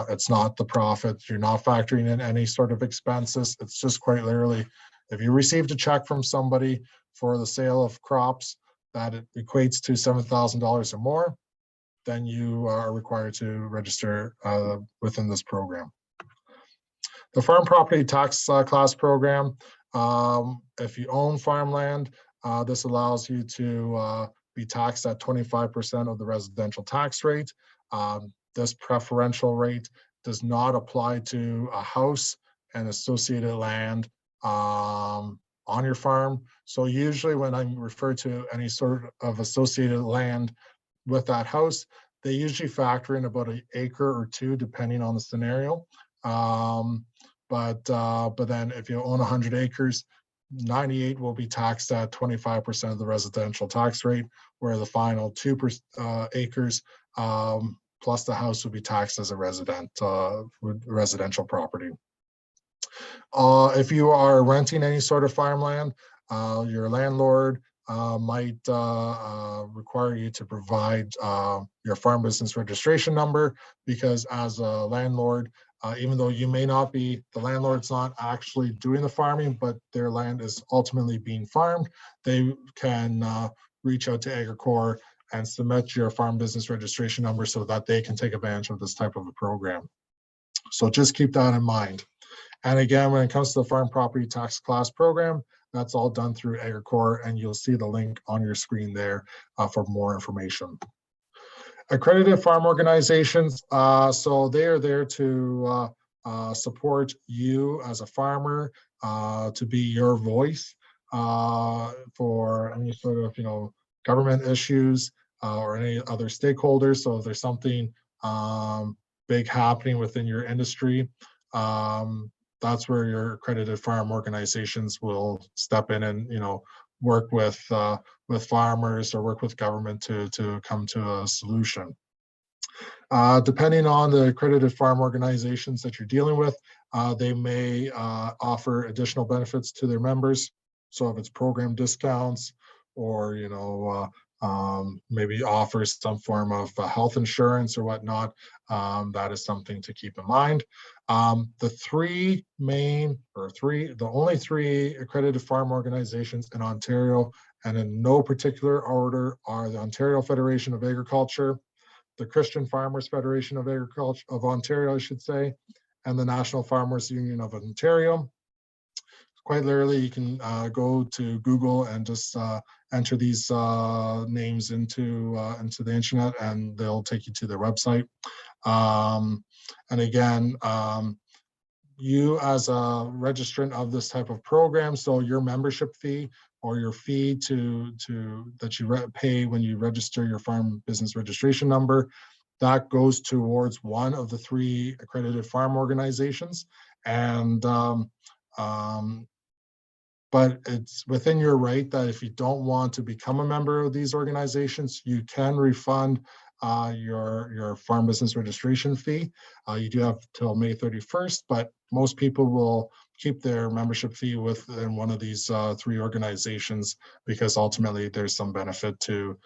It's not the profit. You're not factoring in any sort of expenses. It's just quite literally, if you received a check from somebody for the sale of crops that it equates to $7,000 or more, then you are required to register within this program. The farm property tax class program, if you own farmland, this allows you to be taxed at 25% of the residential tax rate. This preferential rate does not apply to a house and associated land on your farm. So usually when I refer to any sort of associated land with that house, they usually factor in about an acre or two, depending on the scenario. But then if you own 100 acres, 98 will be taxed at 25% of the residential tax rate, where the final 2 acres plus the house will be taxed as a residential property. If you are renting any sort of farmland, your landlord might require you to provide your farm business registration number, because as a landlord, even though you may not be, the landlord's not actually doing the farming, but their land is ultimately being farmed, they can reach out to AgriCorps and submit your farm business registration number so that they can take advantage of this type of a program. So just keep that in mind. And again, when it comes to the farm property tax class program, that's all done through AgriCorps, and you'll see the link on your screen there for more information. Accredited farm organizations, so they are there to support you as a farmer, to be your voice for any sort of government issues or any other stakeholders. So if there's something big happening within your industry, that's where your accredited farm organizations will step in and, work with farmers or work with government to come to a solution. Depending on the accredited farm organizations that you're dealing with, they may offer additional benefits to their members. So if it's program discounts or, maybe offers some form of health insurance or whatnot, that is something to keep in mind. The only three accredited farm organizations in Ontario, and in no particular order, are the Ontario Federation of Agriculture, the Christian Farmers Federation of Agriculture of Ontario, I should say, and the National Farmers Union of Ontario. Quite literally, you can go to Google and just enter these names into the internet, and they'll take you to their website. And again, you as a registrant of this type of program, so your membership fee or your fee that you pay when you register your farm business registration number, that goes towards one of the three accredited farm organizations. And but it's within your right that if you don't want to become a member of these organizations, you can refund your farm business registration fee. You do have till May 31st, but most people will keep their membership fee within one of these three organizations, because ultimately there's some benefit to,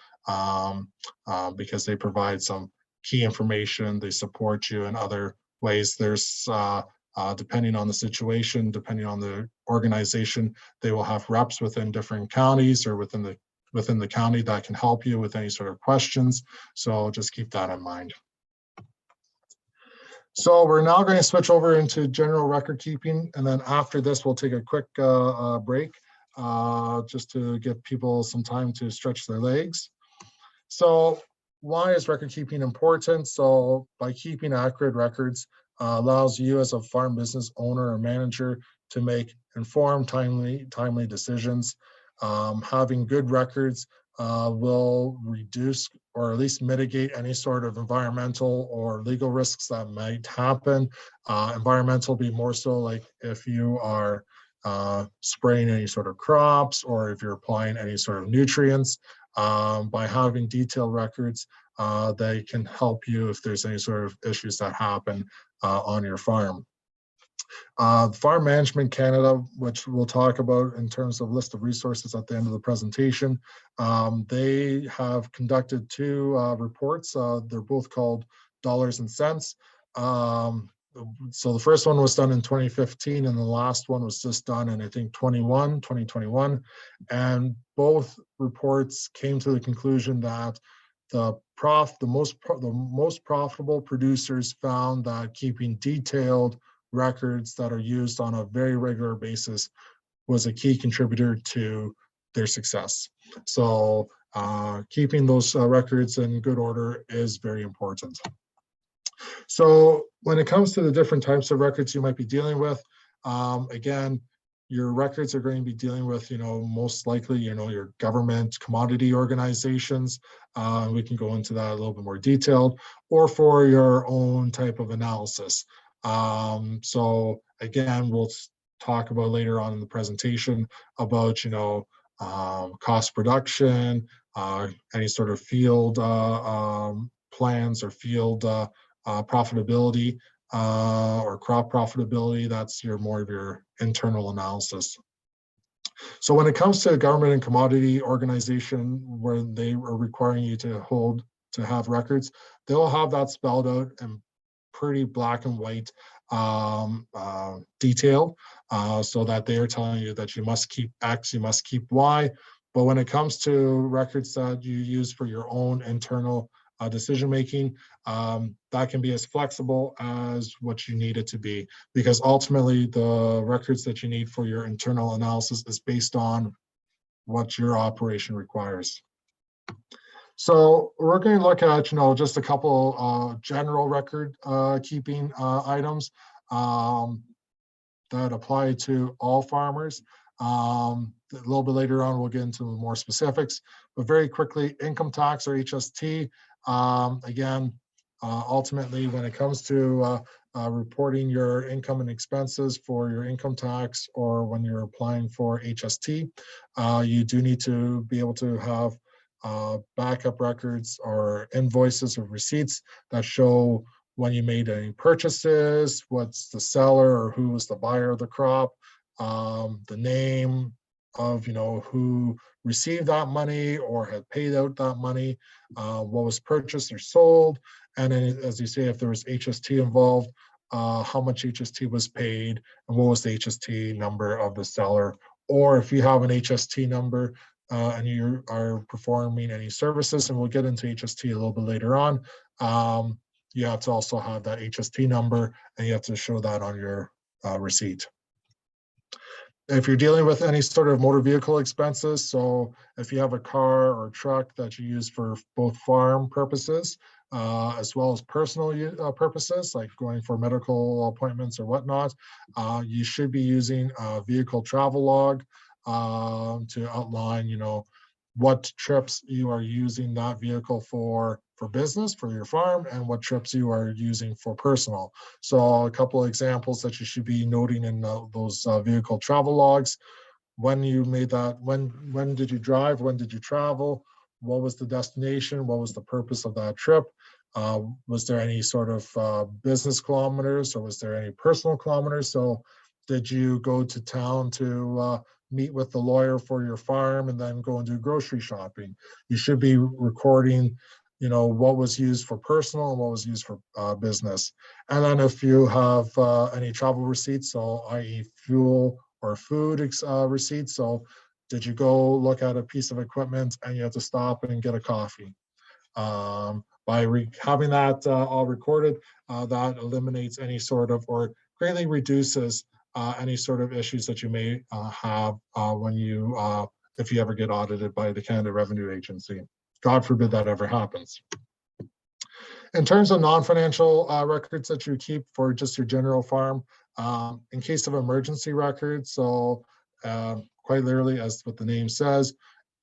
because they provide some key information, they support you in other ways. There's depending on the situation, depending on the organization, they will have reps within different counties or within the county that can help you with any sort of questions. So just keep that in mind. So we're now going to switch over into general record keeping, and then after this, we'll take a quick break just to give people some time to stretch their legs. So why is record keeping important? So by keeping accurate records, allows you as a farm business owner or manager to make informed, timely decisions. Having good records will reduce or at least mitigate any sort of environmental or legal risks that might happen. Environmental be more so like if you are spraying any sort of crops or if you're applying any sort of nutrients. By having detailed records, they can help you if there's any sort of issues that happen on your farm. Farm Management Canada, which we'll talk about in terms of list of resources at the end of the presentation, they have conducted two reports. They're both called Dollars and Cents. So the first one was done in 2015 and the last one was just done in, I think, 2021. And both reports came to the conclusion that the most profitable producers found that keeping detailed records that are used on a very regular basis was a key contributor to their success. So keeping those records in good order is very important. So when it comes to the different types of records you might be dealing with, again, your records are going to be dealing with, most likely, your government commodity organizations. We can go into that a little bit more detailed, or for your own type of analysis. So again, we'll talk about later on in the presentation about, cost production, any sort of field plans or field profitability or crop profitability. That's more of your internal analysis. So when it comes to a government and commodity organization where they are requiring you to have records, they'll have that spelled out in pretty black and white detail, so that they are telling you that you must keep X, you must keep Y. But when it comes to records that you use for your own internal decision making, that can be as flexible as what you need it to be, because ultimately the records that you need for your internal analysis is based on what your operation requires. So we're going to look at, just a couple general record keeping items that apply to all farmers. A little bit later on, we'll get into more specifics, but very quickly, income tax or HST. Again, Ultimately, when it comes to reporting your income and expenses for your income tax, or when you're applying for HST, you do need to be able to have backup records or invoices or receipts that show when you made any purchases, what's the seller or who was the buyer of the crop, the name of who received that money or had paid out that money, what was purchased or sold, and then, as you say, if there was HST involved, how much HST was paid, and what was the HST number of the seller. Or if you have an HST number and you are performing any services, and we'll get into HST a little bit later on, you have to also have that HST number, and you have to show that on your receipt. If you're dealing with any sort of motor vehicle expenses, so if you have a car or truck that you use for both farm purposes, as well as personal purposes, like going for medical appointments or whatnot, you should be using a vehicle travel log to outline, what trips you are using that vehicle for business, for your farm, and what trips you are using for personal. So a couple of examples that you should be noting in those vehicle travel logs: when you made that, when did you drive, when did you travel, what was the destination, what was the purpose of that trip, was there any sort of business kilometers, or was there any personal kilometers? So did you go to town to meet with the lawyer for your farm and then go and do grocery shopping? You should be recording what was used for personal and what was used for business. And then if you have any travel receipts, so i.e. fuel or food receipts, so did you go look at a piece of equipment and you have to stop and get a coffee? By having that all recorded, that eliminates any sort of, or greatly reduces any sort of issues that you may have when you, if you ever get audited by the Canada Revenue Agency. God forbid that ever happens. In terms of non-financial records that you keep for just your general farm, in case of emergency records, so quite literally, as what the name says,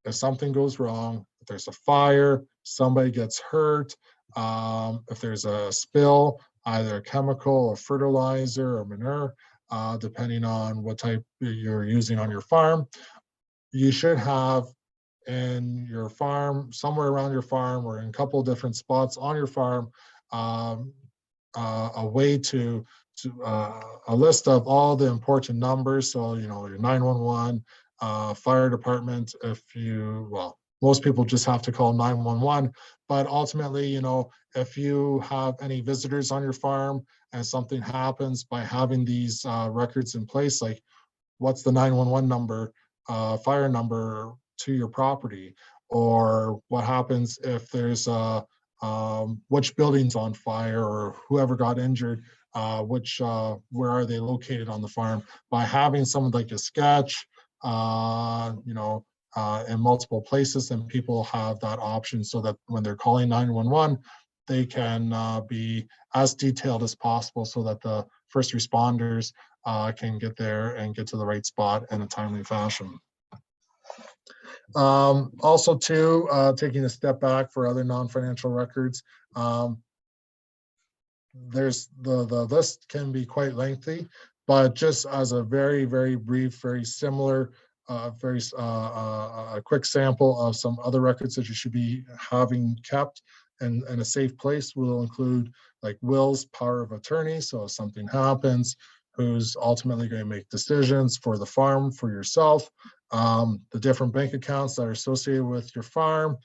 if something goes wrong, if there's a fire, somebody gets hurt, if there's a spill, either chemical or fertilizer or manure, depending on what type you're using on your farm, you should have in your farm, somewhere around your farm, or in a couple of different spots on your farm, a way to a list of all the important numbers. So your 911, fire department. If you, well, most people just have to call 911, but ultimately, if you have any visitors on your farm and something happens, by having these records in place, like what's the 911 number, fire number to your property, or what happens if there's which building's on fire, or whoever got injured, where are they located on the farm. By having someone like a sketch, in multiple places, then people have that option, so that when they're calling 911, they can be as detailed as possible, so that the first responders can get there and get to the right spot in a timely fashion. Also, too, taking a step back for other non-financial records, there's the list can be quite lengthy, but just as a very, very brief, very similar, a quick sample of some other records that you should be having kept in a safe place will include like wills, power of attorney. So if something happens, who's ultimately going to make decisions for the farm, for yourself, the different bank accounts that are associated with your farm,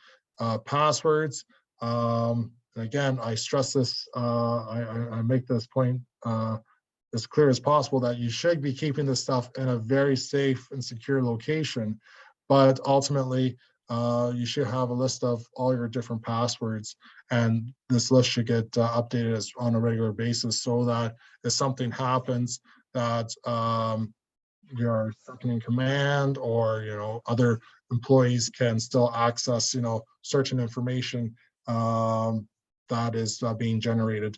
passwords. Again, I stress this, I make this point as clear as possible, that you should be keeping this stuff in a very safe and secure location, but ultimately you should have a list of all your different passwords, and this list should get updated on a regular basis, so that if something happens, that your second in command or other employees can still access certain information that is being generated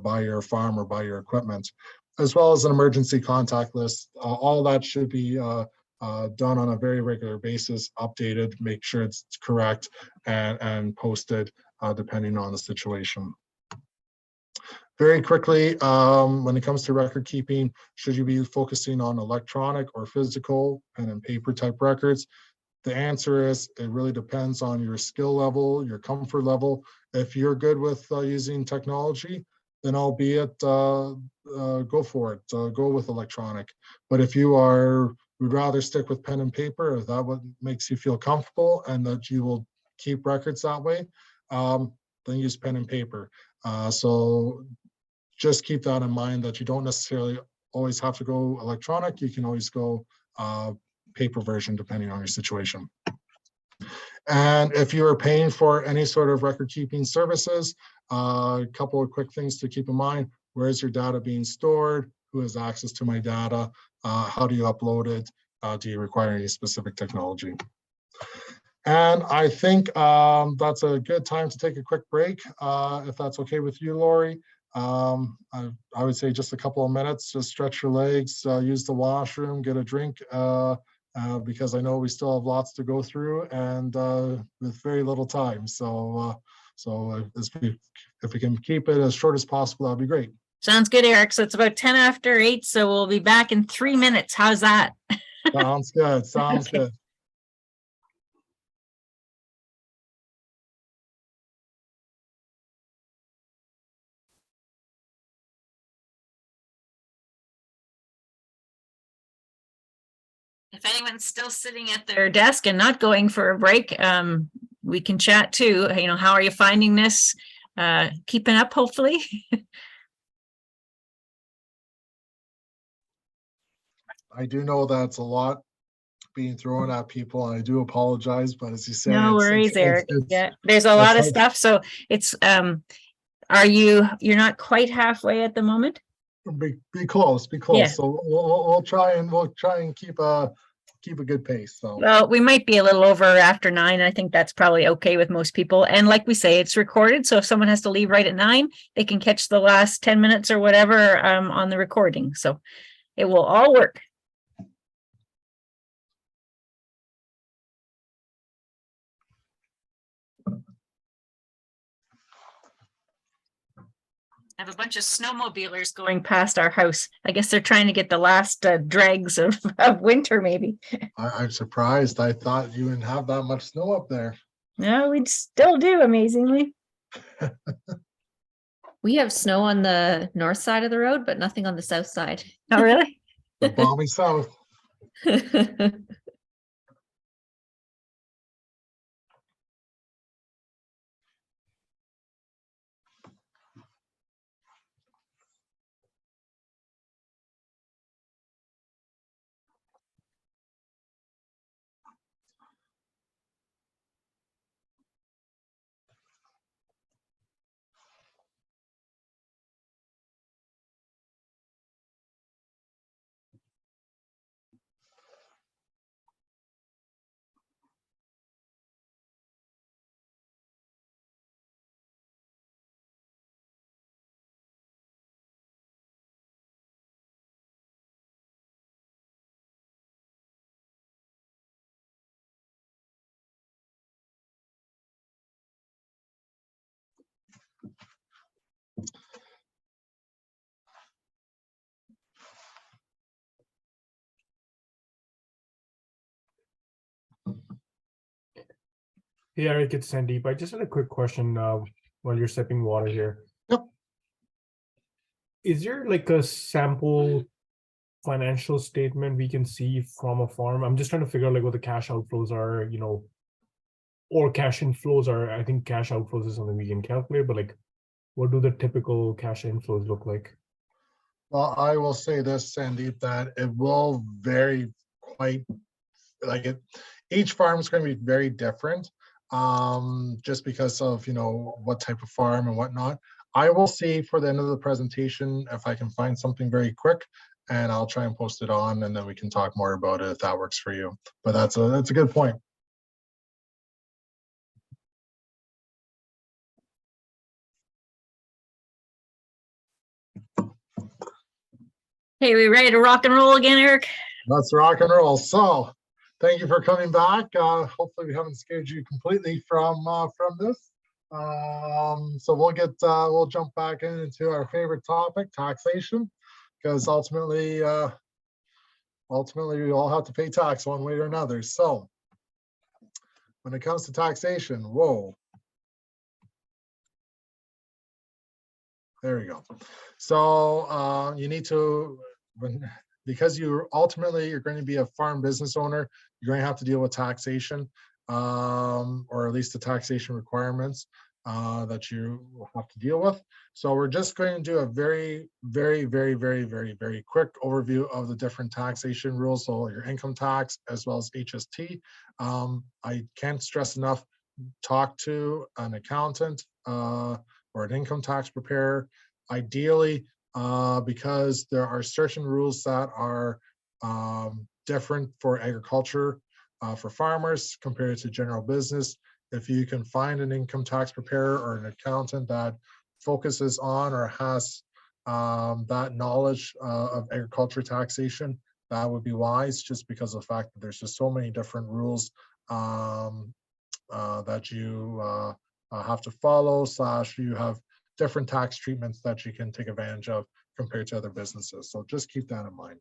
by your farm or by your equipment, as well as an emergency contact list. All that should be done on a very regular basis, updated, make sure it's correct, and posted depending on the situation. Very quickly, when it comes to record keeping, should you be focusing on electronic or physical pen and paper type records? The answer is it really depends on your skill level, your comfort level. If you're good with using technology, then albeit go for it, go with electronic. But if you would rather stick with pen and paper, if that what makes you feel comfortable and that you will keep records that way, then use pen and paper. So just keep that in mind that you don't necessarily always have to go electronic. You can always go paper version depending on your situation. And if you are paying for any sort of record keeping services, a couple of quick things to keep in mind. Where is your data being stored? Who has access to my data? How do you upload it? Do you require any specific technology? And I think that's a good time to take a quick break, if that's okay with you, Lori. I would say just a couple of minutes, just stretch your legs, use the washroom, get a drink, because I know we still have lots to go through and with very little time. So, if we can keep it as short as possible, that'd be great. Sounds good, Eric. So it's about 10 after 8, so we'll be back in 3 minutes. How's that? Sounds good. Sounds good. If anyone's still sitting at their desk and not going for a break, we can chat too. You know, how are you finding this? Keeping up, hopefully. I do know that's a lot being thrown at people, and I do apologize, but as you say, No worries, Eric. Yeah, there's a lot of hard. stuff. So it's you're not quite halfway at the moment? Be close, be close. Yeah. So we'll try and keep a good pace. So Well, we might be a little over after 9. I think that's probably okay with most people. And like we say, it's recorded. So if someone has to leave right at 9, they can catch the last 10 minutes or whatever on the recording. So it will all work. I have a bunch of snowmobilers going past our house. I guess they're trying to get the last dregs of winter, maybe. I'm surprised. I thought you wouldn't have that much snow up there. No, we still do, amazingly. We have snow on the north side of the road, but nothing on the south side. Oh, really? The balmy south. Hey Eric, it's Sandeep. I just had a quick question while you're sipping water here. Yep. Is there like a sample financial statement we can see from a farm? I'm just trying to figure out like what the cash outflows are, you know, or cash inflows are. I think cash outflows is something we can calculate, but like what do the typical cash inflows look like? Well, I will say this, Sandeep, that it will vary quite like it. Each farm is going to be very different, just because of what type of farm and whatnot. I will see for the end of the presentation if I can find something very quick, and I'll try and post it on, and then we can talk more about it if that works for you. But that's a good point. Hey, we ready to rock and roll again, Eric? Let's rock and roll. So thank you for coming back. Hopefully we haven't scared you completely from this. So we'll jump back into our favorite topic, taxation, because ultimately we all have to pay tax one way or another. So when it comes to taxation, whoa. There we go. So you need to, because you're going to be a farm business owner, you're going to have to deal with taxation, or at least the taxation requirements that you have to deal with. So we're just going to do a very quick overview of the different taxation rules. So your income tax as well as HST. I can't stress enough, talk to an accountant or an income tax preparer, ideally, because there are certain rules that are different for agriculture, for farmers compared to general business. If you can find an income tax preparer or an accountant that focuses on or has that knowledge of agriculture taxation, that would be wise, just because of the fact that there's just so many different rules that you have to follow, / you have different tax treatments that you can take advantage of compared to other businesses. So just keep that in mind.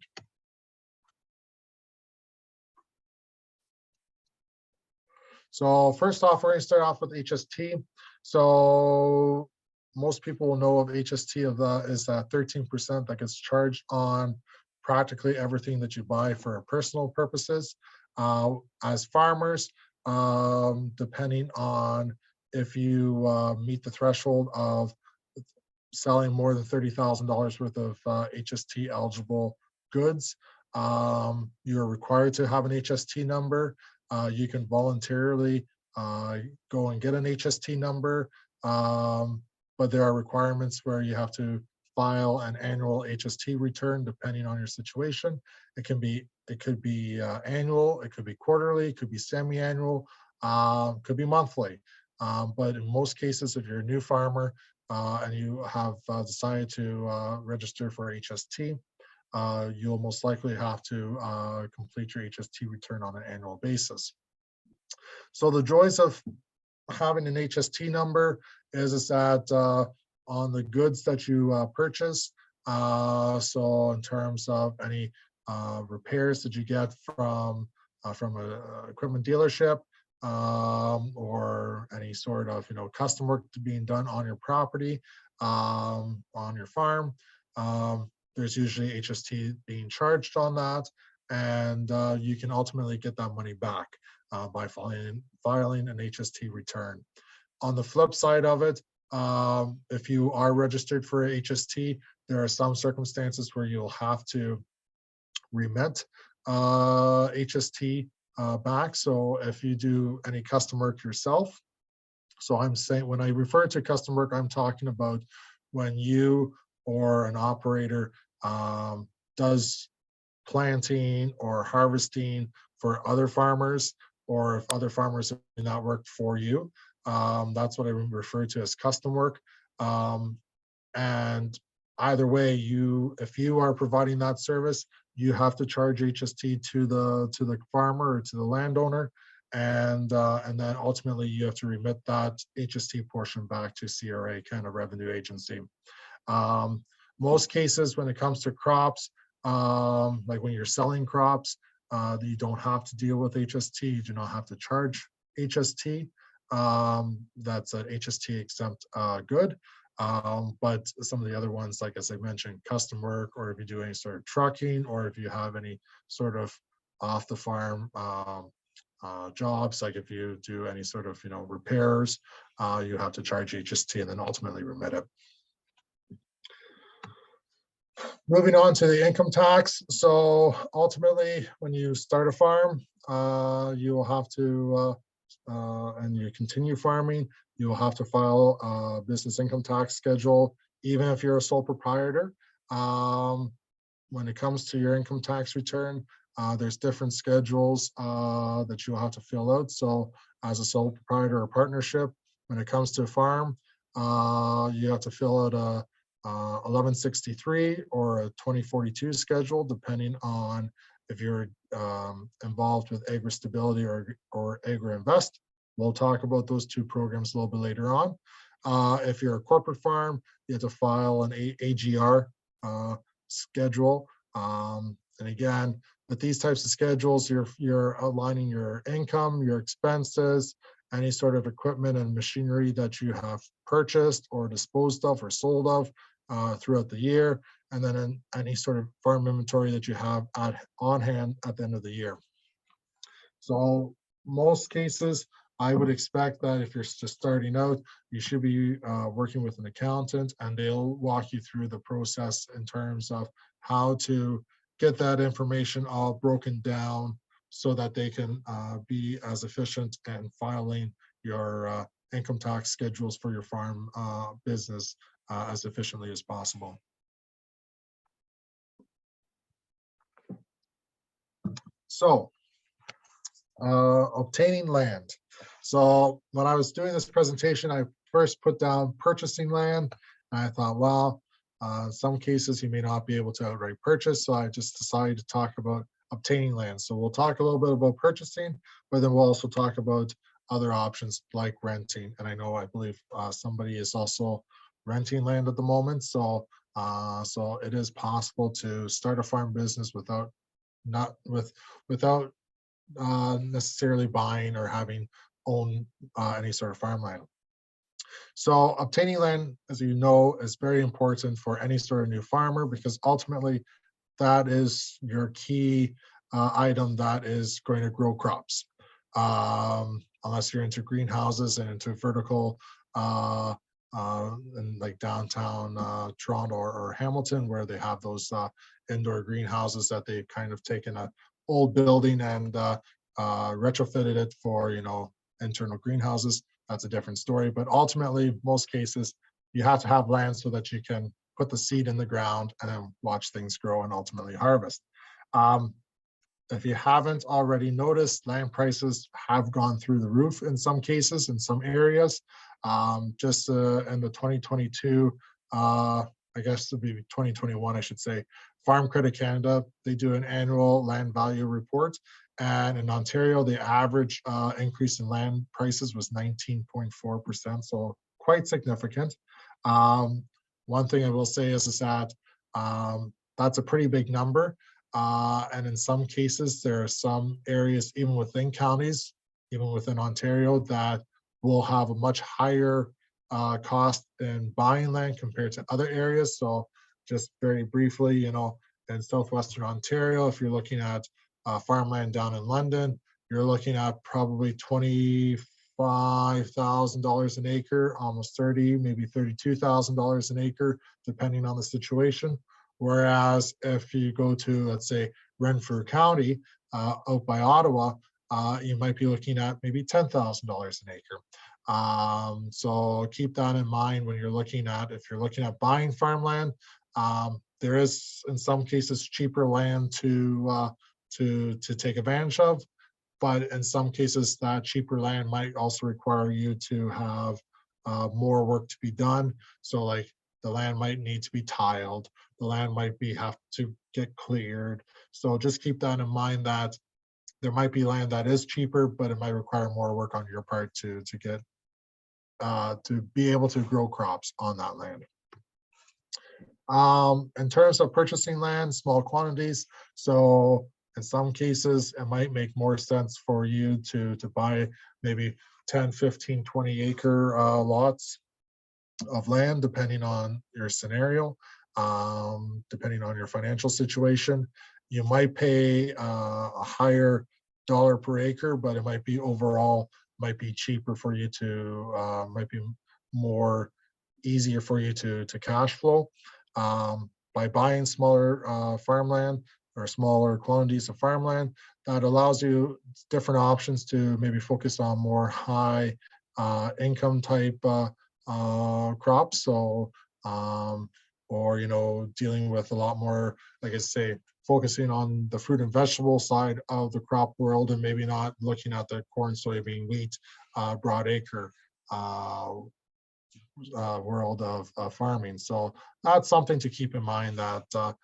So first off, we're going to start off with HST. So most people will know of HST is that 13% that gets charged on practically everything that you buy for personal purposes. As farmers, depending on if you meet the threshold of selling more than $30,000 worth of HST eligible goods, you're required to have an HST number. You can voluntarily go and get an HST number, but there are requirements where you have to file an annual HST return depending on your situation. It could be annual, it could be quarterly, it could be semi-annual, could be monthly. But in most cases, if you're a new farmer and you have decided to register for HST, you'll most likely have to complete your HST return on an annual basis. So the joys of having an HST number is that on the goods that you purchase, so in terms of any repairs that you get from an equipment dealership, or any sort of custom work being done on your property, on your farm, there's usually HST being charged on that, and you can ultimately get that money back by filing an HST return. On the flip side of it, if you are registered for HST, there are some circumstances where you'll have to remit HST back. So if you do any custom work yourself, so I'm saying when I refer to custom work, I'm talking about when you or an operator does planting or harvesting for other farmers, or if other farmers are doing that work for you. That's what I refer to as custom work. And either way, if you are providing that service, you have to charge HST to the farmer or to the landowner, and then ultimately you have to remit that HST portion back to CRA, Canada Revenue Agency. Most cases when it comes to crops, like when you're selling crops, you don't have to deal with HST. You do not have to charge HST. That's an HST exempt good. But some of the other ones, like as I mentioned, custom work, or if you do any sort of trucking, or if you have any sort of off the farm jobs, like if you do any sort of repairs, you have to charge HST and then ultimately remit it. Moving on to the income tax. So ultimately, when you start a farm, you will have to, and you continue farming, you will have to file a business income tax schedule, even if you're a sole proprietor. When it comes to your income tax return, there's different schedules that you'll have to fill out. So as a sole proprietor or partnership, when it comes to a farm, you have to fill out a 1163 or a 2042 schedule, depending on if you're involved with agri-stability or agri-invest. We'll talk about those two programs a little bit later on. If you're a corporate farm, you have to file an AGR schedule. And again, with these types of schedules, you're outlining your income, your expenses, any sort of equipment and machinery that you have purchased or disposed of or sold of throughout the year, and then any sort of farm inventory that you have on hand at the end of the year. So most cases, I would expect that if you're just starting out, you should be working with an accountant, and they'll walk you through the process in terms of how to get that information all broken down so that they can be as efficient in filing your income tax schedules for your farm business as efficiently as possible. So, obtaining land. So when I was doing this presentation, I first put down purchasing land. And I thought, well, in some cases you may not be able to outright purchase. So I just decided to talk about obtaining land. So we'll talk a little bit about purchasing, but then we'll also talk about other options like renting. And I believe somebody is also renting land at the moment. So it is possible to start a farm business without necessarily buying or having owned any sort of farmland. So obtaining land, as you know, is very important for any sort of new farmer, because ultimately that is your key item that is going to grow crops. Unless you're into greenhouses and into vertical in like downtown Toronto or Hamilton, where they have those indoor greenhouses that they've kind of taken a old building and retrofitted it for, internal greenhouses. That's a different story. But ultimately, most cases, you have to have land so that you can put the seed in the ground and then watch things grow and ultimately harvest. If you haven't already noticed, land prices have gone through the roof in some cases, in some areas. Just in the 2022, I guess it'd be 2021, I should say, Farm Credit Canada, they do an annual land value report. And in Ontario, the average increase in land prices was 19.4%, so quite significant. One thing I will say is that that's a pretty big number. And in some cases, there are some areas, even within counties, even within Ontario, that will have a much higher cost in buying land compared to other areas. So just very briefly, in Southwestern Ontario, if you're looking at farmland down in London, you're looking at probably $25,000 an acre, almost 30, maybe $32,000 an acre, depending on the situation. Whereas if you go to, let's say, Renfrew County, out by Ottawa, you might be looking at maybe $10,000 an acre. So keep that in mind when you're looking at, if you're looking at buying farmland, there is in some cases cheaper land to take advantage of, but in some cases that cheaper land might also require you to have more work to be done. So like the land might need to be tiled, the land might have to get cleared. So just keep that in mind, that there might be land that is cheaper, but it might require more work on your part to be able to grow crops on that land. In terms of purchasing land, small quantities. So in some cases, it might make more sense for you to buy maybe 10, 15, 20 acre lots of land, depending on your scenario, depending on your financial situation. You might pay a higher dollar per acre, but it might be overall, might be cheaper for you to, might be more easier for you to cash flow. By buying smaller farmland or smaller quantities of farmland, that allows you different options to maybe focus on more high income type crops. So, or, dealing with a lot more, like I say, focusing on the fruit and vegetable side of the crop world, and maybe not looking at the corn, soybean, wheat, broad acre world of farming. So that's something to keep in mind, that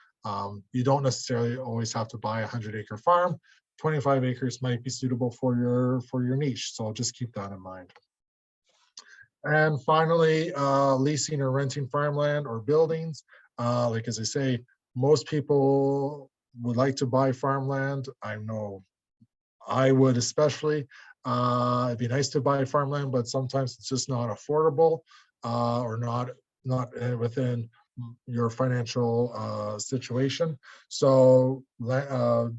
you don't necessarily always have to buy a 100-acre farm. 25 acres might be suitable for your niche. So just keep that in mind. And finally, leasing or renting farmland or buildings. Like as I say, most people would like to buy farmland. I know I would especially. It'd be nice to buy farmland, but sometimes it's just not affordable or not within your financial situation. So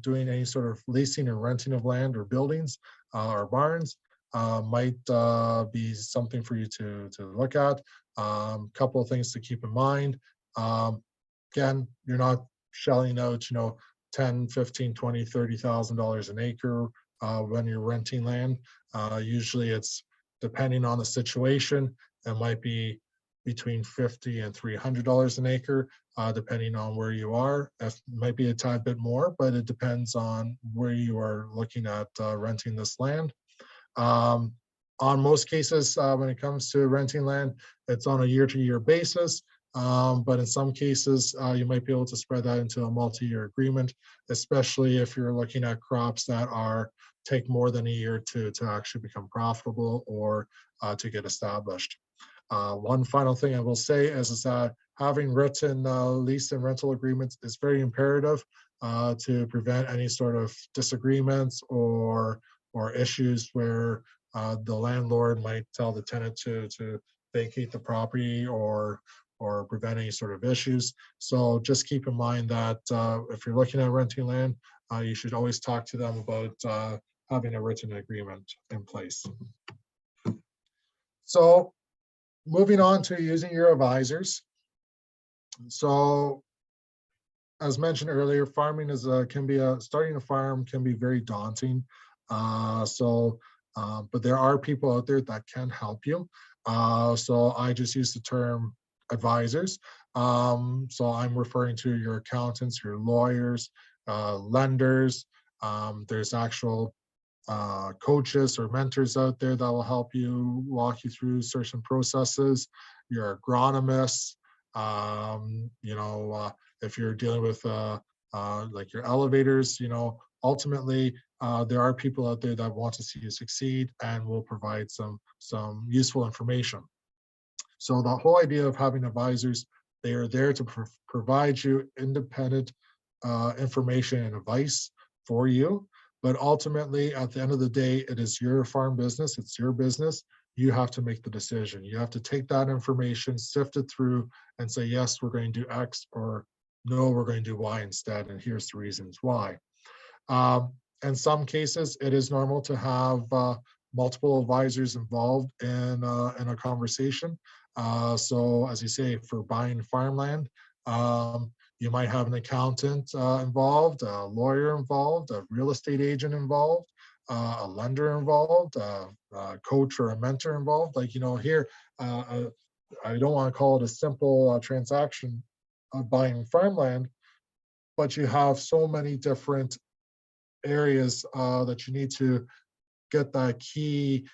doing any sort of leasing or renting of land or buildings or barns might be something for you to look at. Couple of things to keep in mind. Again, you're not shelling out, 10, 15, 20, $30,000 an acre when you're renting land. Usually it's depending on the situation. It might be between $50 and $300 an acre, depending on where you are. It might be a tad bit more, but it depends on where you are looking at renting this land. On most cases, when it comes to renting land, it's on a year-to-year basis. But in some cases, you might be able to spread that into a multi-year agreement, especially if you're looking at crops that take more than a year to actually become profitable or to get established. One final thing I will say is that having written lease and rental agreements is very imperative to prevent any sort of disagreements or issues where the landlord might tell the tenant to vacate the property or prevent any sort of issues. So just keep in mind that if you're looking at renting land, you should always talk to them about having a written agreement in place. So moving on to using your advisors. So as mentioned earlier, farming starting a farm can be very daunting. But there are people out there that can help you. So I just use the term advisors. So I'm referring to your accountants, your lawyers, lenders. There's actual coaches or mentors out there that will help you, walk you through certain processes. Your agronomists, if you're dealing with like your elevators, ultimately there are people out there that want to see you succeed and will provide some useful information. So the whole idea of having advisors, they are there to provide you independent information and advice for you. But ultimately, at the end of the day, it is your farm business. It's your business. You have to make the decision. You have to take that information, sift it through, and say, yes, we're going to do X, or no, we're going to do Y instead, and here's the reasons why. In some cases, it is normal to have multiple advisors involved in a conversation. So as you say, for buying farmland, you might have an accountant involved, a lawyer involved, a real estate agent involved, a lender involved, a coach or a mentor involved. Like, here, I don't want to call it a simple transaction of buying farmland, but you have so many different areas that you need to get that key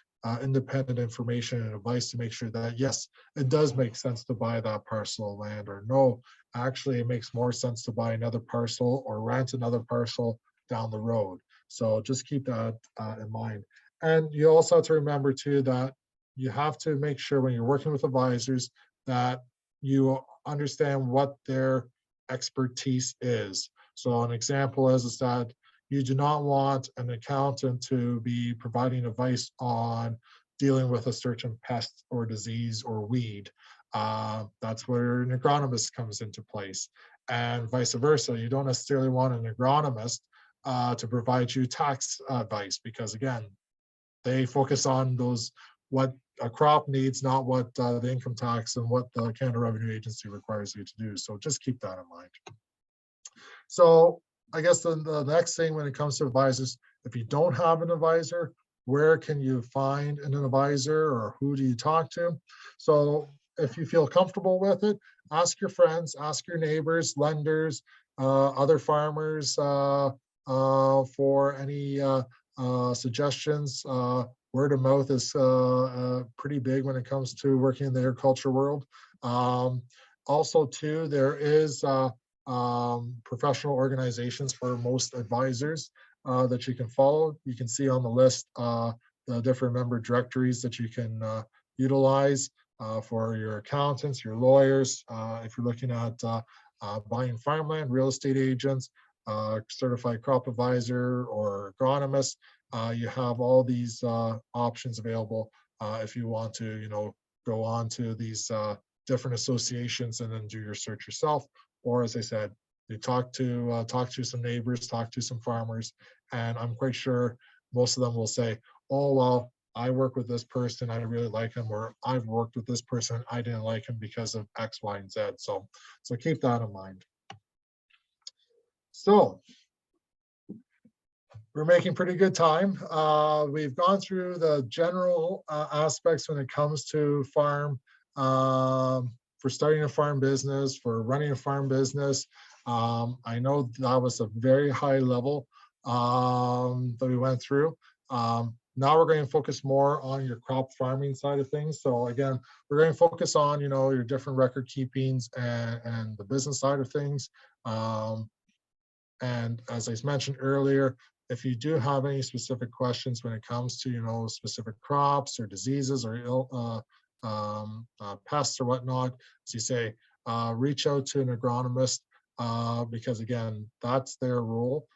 independent information and advice to make sure that, yes, it does make sense to buy that parcel of land, or no, actually it makes more sense to buy another parcel or rent another parcel down the road. So just keep that in mind. And you also have to remember too that you have to make sure when you're working with advisors that you understand what their expertise is. So an example is that you do not want an accountant to be providing advice on dealing with a certain pest or disease or weed. That's where an agronomist comes into place. And vice versa, you don't necessarily want an agronomist to provide you tax advice, because again, they focus on what a crop needs, not what the income tax and what the Canada Revenue Agency requires you to do. So just keep that in mind. So I guess the next thing when it comes to advisors, if you don't have an advisor, where can you find an advisor, or who do you talk to? So if you feel comfortable with it, ask your friends, ask your neighbors, lenders, other farmers for any suggestions. Word of mouth is pretty big when it comes to working in the agriculture world. Also too, there is professional organizations for most advisors. that you can follow. You can see on the list the different member directories that you can utilize for your accountants, your lawyers. If you're looking at buying farmland, real estate agents, certified crop advisor or agronomist, you have all these options available if you want to, go on to these different associations and then do your search yourself. Or as I said, you talk to some neighbors, talk to some farmers, and I'm quite sure most of them will say, oh, well, I work with this person, I really like him, or I've worked with this person, I didn't like him because of X, Y, and Z. So keep that in mind. So we're making pretty good time. We've gone through the general aspects when it comes to farm, for starting a farm business, for running a farm business. I know that was a very high level that we went through. Now we're going to focus more on your crop farming side of things. So again, we're going to focus on, your different record keepings and the business side of things. And as I mentioned earlier, if you do have any specific questions when it comes to, specific crops or diseases or pests or whatnot, as you say, reach out to an agronomist because again, that's their role.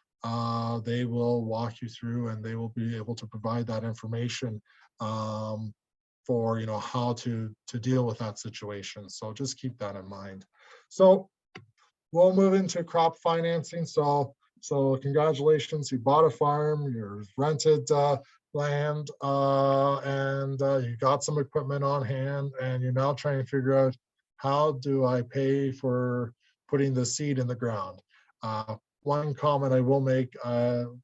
They will walk you through and they will be able to provide that information for how to deal with that situation. So just keep that in mind. So we'll move into crop financing. So congratulations, you bought a farm, you've rented land, and you got some equipment on hand, and you're now trying to figure out, how do I pay for putting the seed in the ground? One comment I will make,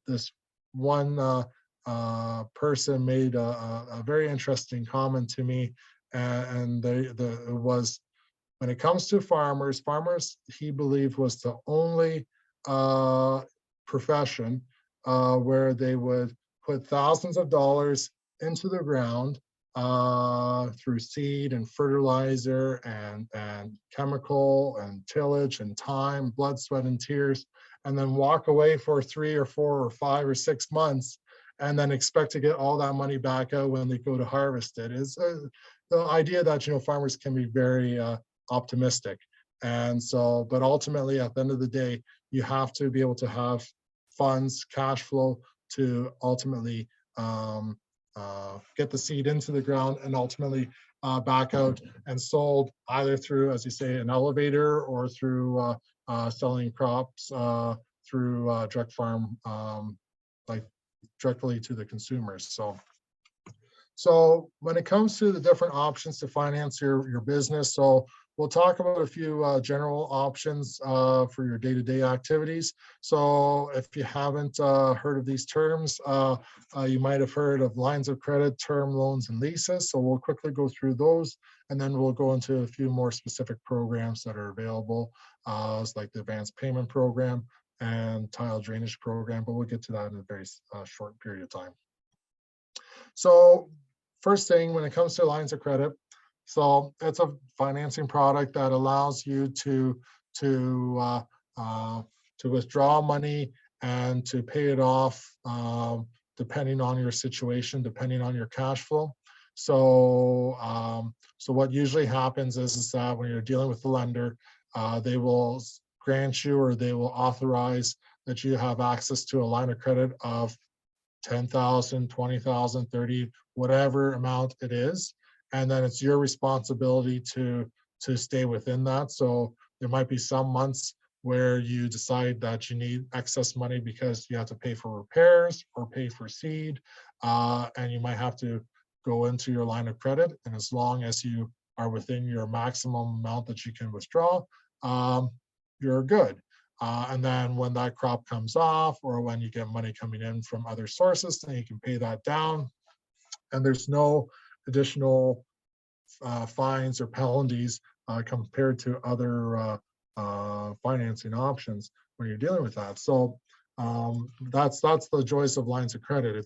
this one person made a very interesting comment to me, and it was, when it comes to farmers, he believed was the only profession where they would put thousands of dollars into the ground through seed and fertilizer and chemical and tillage and time, blood, sweat, and tears, and then walk away for 3 or 4 or 5 or 6 months and then expect to get all that money back out when they go to harvest it. Is the idea that farmers can be very optimistic. And so, but ultimately at the end of the day, you have to be able to have funds, cash flow to ultimately get the seed into the ground and ultimately back out and sold either through, as you say, an elevator or through selling crops through direct farm, like directly to the consumers. So when it comes to the different options to finance your business, so we'll talk about a few general options for your day-to-day activities. So if you haven't heard of these terms, you might have heard of lines of credit, term loans, and leases. So we'll quickly go through those, and then we'll go into a few more specific programs that are available, like the advanced payment program and tile drainage program, but we'll get to that in a very short period of time. So first thing, when it comes to lines of credit, so it's a financing product that allows you to withdraw money and to pay it off depending on your situation, depending on your cash flow. So so what usually happens is that when you're dealing with the lender, they will grant you or they will authorize that you have access to a line of credit of 10,000, 20,000, 30, whatever amount it is. And then it's your responsibility to stay within that. So there might be some months where you decide that you need excess money because you have to pay for repairs or pay for seed, and you might have to go into your line of credit. And as long as you are within your maximum amount that you can withdraw, you're good. And then when that crop comes off or when you get money coming in from other sources, then you can pay that down. And there's no additional fines or penalties compared to other financing options when you're dealing with that. So that's the joys of lines of credit.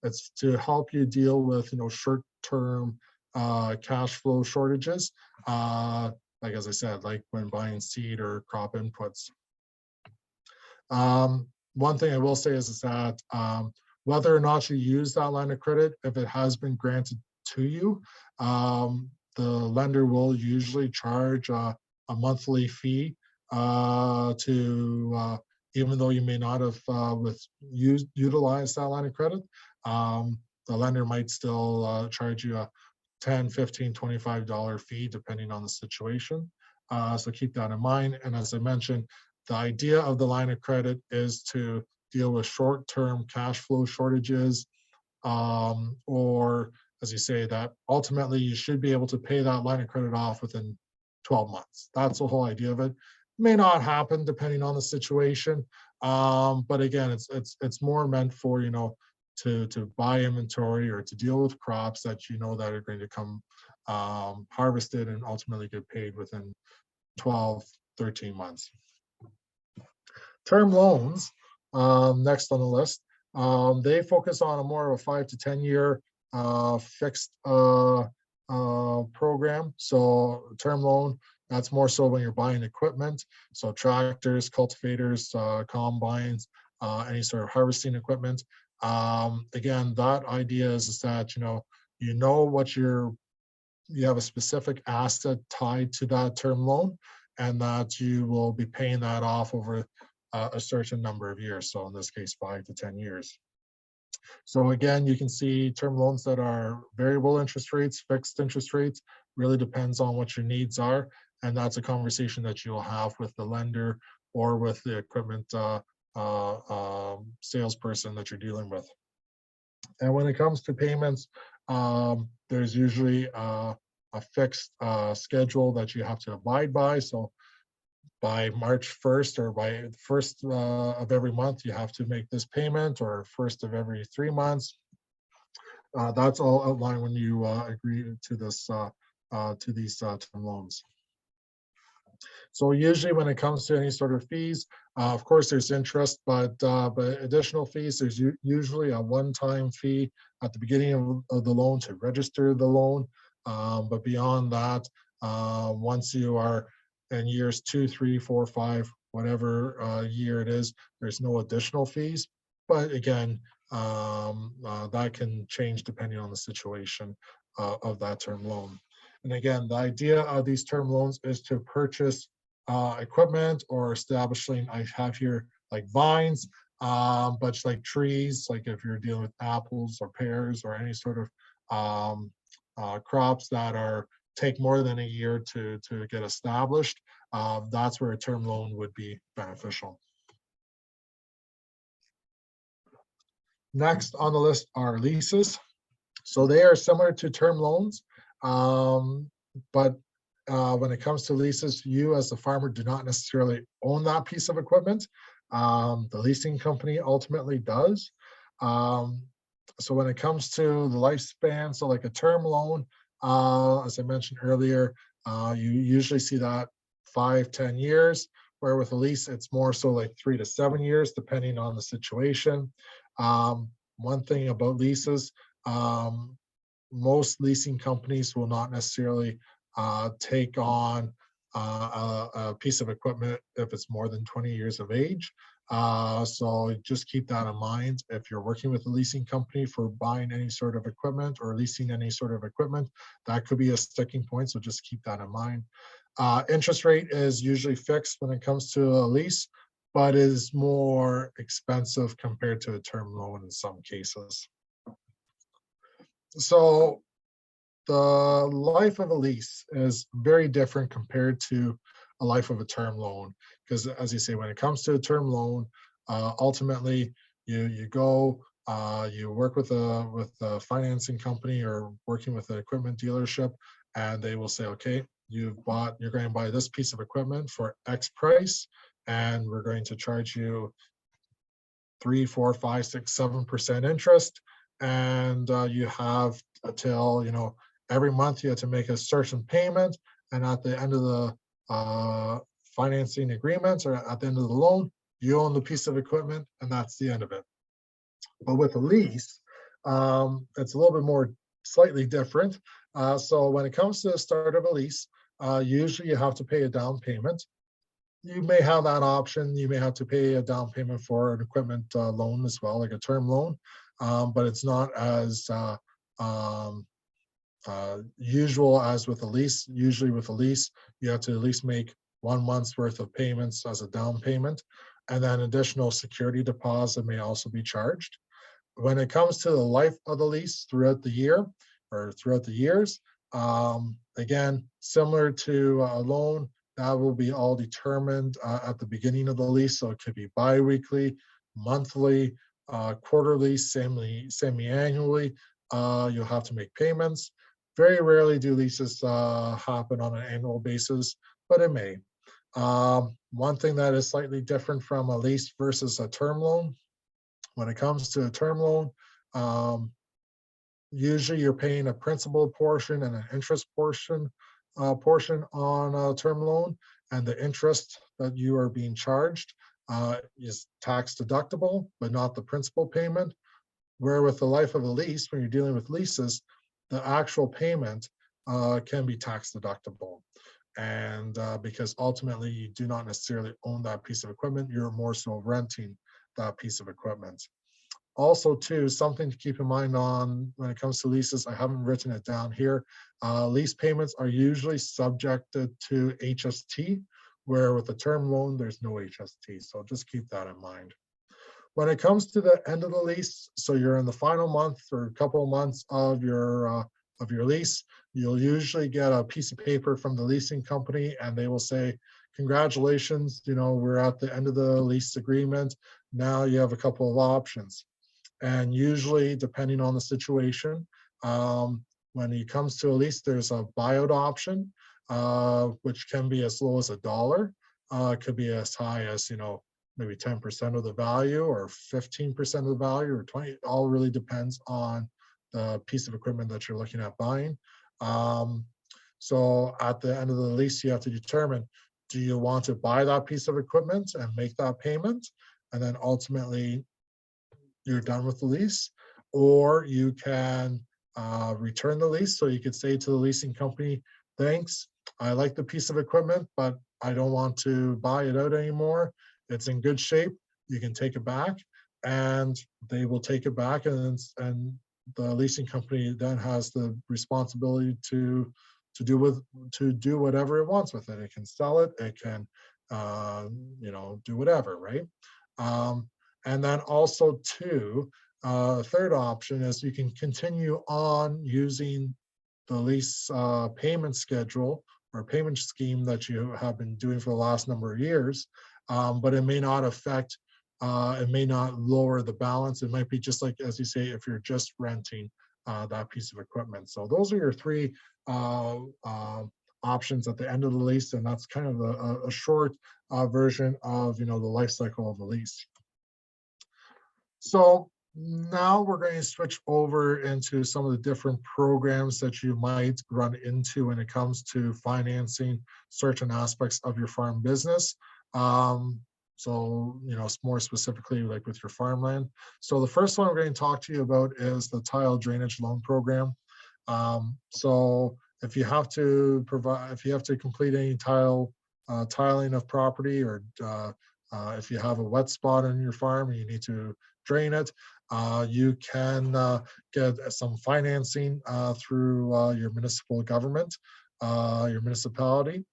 It's to help you deal with short-term cash flow shortages, like as I said, like when buying seed or crop inputs. one thing I will say is that whether or not you use that line of credit, if it has been granted to you, the lender will usually charge a monthly fee to even though you may not have utilized that line of credit, the lender might still charge you a $10, $15, $25 fee depending on the situation. So keep that in mind. And as I mentioned, the idea of the line of credit is to deal with short-term cash flow shortages, or as you say, that ultimately you should be able to pay that line of credit off within 12 months. That's the whole idea of it. May not happen depending on the situation, but again, it's more meant for, you know, to buy inventory or to deal with crops that you know that are going to come harvested and ultimately get paid within 12, 13 months. Term loans, next on the list, they focus on a more of a 5 to 10 year fixed program. So term loan, that's more so when you're buying equipment. So tractors, cultivators, combines, any sort of harvesting equipment. Again, that idea is that, you know what you have a specific asset tied to that term loan, and that you will be paying that off over a certain number of years. So in this case, 5 to 10 years. So again, you can see term loans that are variable interest rates, fixed interest rates, really depends on what your needs are. And that's a conversation that you'll have with the lender or with the equipment salesperson that you're dealing with. And when it comes to payments, there's usually a fixed schedule that you have to abide by. So by March 1st or by the 1st of every month, you have to make this payment, or 1st of every 3 months. That's all outlined when you agree to this to these term loans. So usually when it comes to any sort of fees, of course there's interest, but additional fees, there's usually a one-time fee at the beginning of the loan to register the loan. But beyond that, once you are in years 2, 3, 4, 5, whatever year it is, there's no additional fees. But again, that can change depending on the situation of that term loan. And again, the idea of these term loans is to purchase equipment or establishing, I have here like vines, but just like trees, like if you're dealing with apples or pears or any sort of crops that take more than a year to get established, that's where a term loan would be beneficial. Next on the list are leases. So they are similar to term loans, but when it comes to leases, you as the farmer do not necessarily own that piece of equipment. The leasing company ultimately does. So when it comes to the lifespan, so like a term loan, as I mentioned earlier, you usually see that 5, 10 years, where with a lease, it's more so like 3 to 7 years, depending on the situation. One thing about leases, most leasing companies will not necessarily take on a piece of equipment if it's more than 20 years of age. So just keep that in mind. If you're working with a leasing company for buying any sort of equipment or leasing any sort of equipment, that could be a sticking point. So just keep that in mind. Interest rate is usually fixed when it comes to a lease, but is more expensive compared to a term loan in some cases. So the life of a lease is very different compared to a life of a term loan, because as you say, when it comes to a term loan, ultimately you go, you work with a financing company or working with an equipment dealership, and they will say, okay, you're going to buy this piece of equipment for X price, and we're going to charge you 3, 4, 5, 6, 7% interest, and you have until, every month you have to make a certain payment, and at the end of the financing agreements or at the end of the loan, you own the piece of equipment, and that's the end of it. But with a lease, it's a little bit more slightly different. So when it comes to the start of a lease, usually you have to pay a down payment. you may have that option. You may have to pay a down payment for an equipment loan as well, like a term loan, but it's not as usual as with a lease. Usually with a lease, you have to at least make 1 month's worth of payments as a down payment, and then additional security deposit may also be charged. When it comes to the life of the lease throughout the year or throughout the years, again, similar to a loan, that will be all determined at the beginning of the lease. So it could be bi-weekly, monthly, quarterly, semi-annually. You'll have to make payments. Very rarely do leases happen on an annual basis, but it may. One thing that is slightly different from a lease versus a term loan, when it comes to a term loan, usually you're paying a principal portion and an interest portion on a term loan, and the interest that you are being charged is tax deductible, but not the principal payment. Where with the life of a lease, when you're dealing with leases, the actual payment can be tax deductible. And because ultimately you do not necessarily own that piece of equipment, you're more so renting that piece of equipment. Also too, something to keep in mind on when it comes to leases, I haven't written it down here. Lease payments are usually subjected to HST, where with a term loan, there's no HST. So just keep that in mind. When it comes to the end of the lease, so you're in the final month or a couple of months of your lease, you'll usually get a piece of paper from the leasing company, and they will say, congratulations, we're at the end of the lease agreement. Now you have a couple of options. And usually, depending on the situation, when it comes to a lease, there's a buyout option, which can be as low as $1. It could be as high as, maybe 10% of the value or 15% of the value or 20. It all really depends on the piece of equipment that you're looking at buying. So at the end of the lease, you have to determine, do you want to buy that piece of equipment and make that payment? And then ultimately, you're done with the lease, or you can return the lease. So you could say to the leasing company, thanks, I like the piece of equipment, but I don't want to buy it out anymore. It's in good shape. You can take it back, and they will take it back, and the leasing company then has the responsibility to do whatever it wants with it. It can sell it. It can do whatever, right? And then also too, third option is you can continue on using the lease payment schedule or payment scheme that you have been doing for the last number of years, but it may not affect, it may not lower the balance. It might be just like, as you say, if you're just renting that piece of equipment. So those are your three options at the end of the lease, and that's kind of a short version of the life cycle of the lease. So now we're going to switch over into some of the different programs that you might run into when it comes to financing certain aspects of your farm business. So, more specifically like with your farmland. So the first one we're going to talk to you about is the tile drainage loan program. So if you have to complete any tiling of property, or if you have a wet spot on your farm and you need to drain it, you can get some financing through your municipal government, your municipality.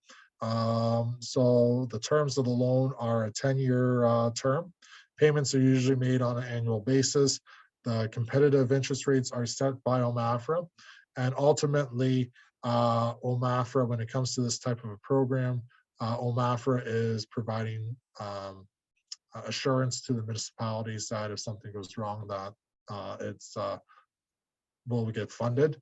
So the terms of the loan are a 10-year term. Payments are usually made on an annual basis. The competitive interest rates are set by OMAFRA, and ultimately OMAFRA, when it comes to this type of a program, OMAFRA is providing assurance to the municipalities that if something goes wrong, that it's will get funded.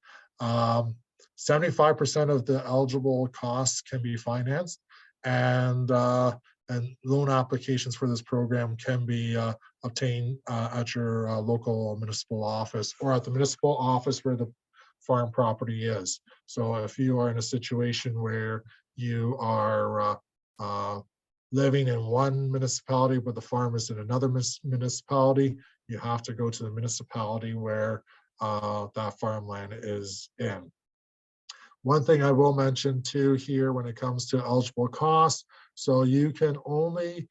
75% of the eligible costs can be financed, and loan applications for this program can be obtained at your local municipal office, or at the municipal office where the farm property is. So if you are in a situation where you are living in one municipality but the farm is in another municipality, you have to go to the municipality where that farmland is in. One thing I will mention too here when it comes to eligible costs, so you can only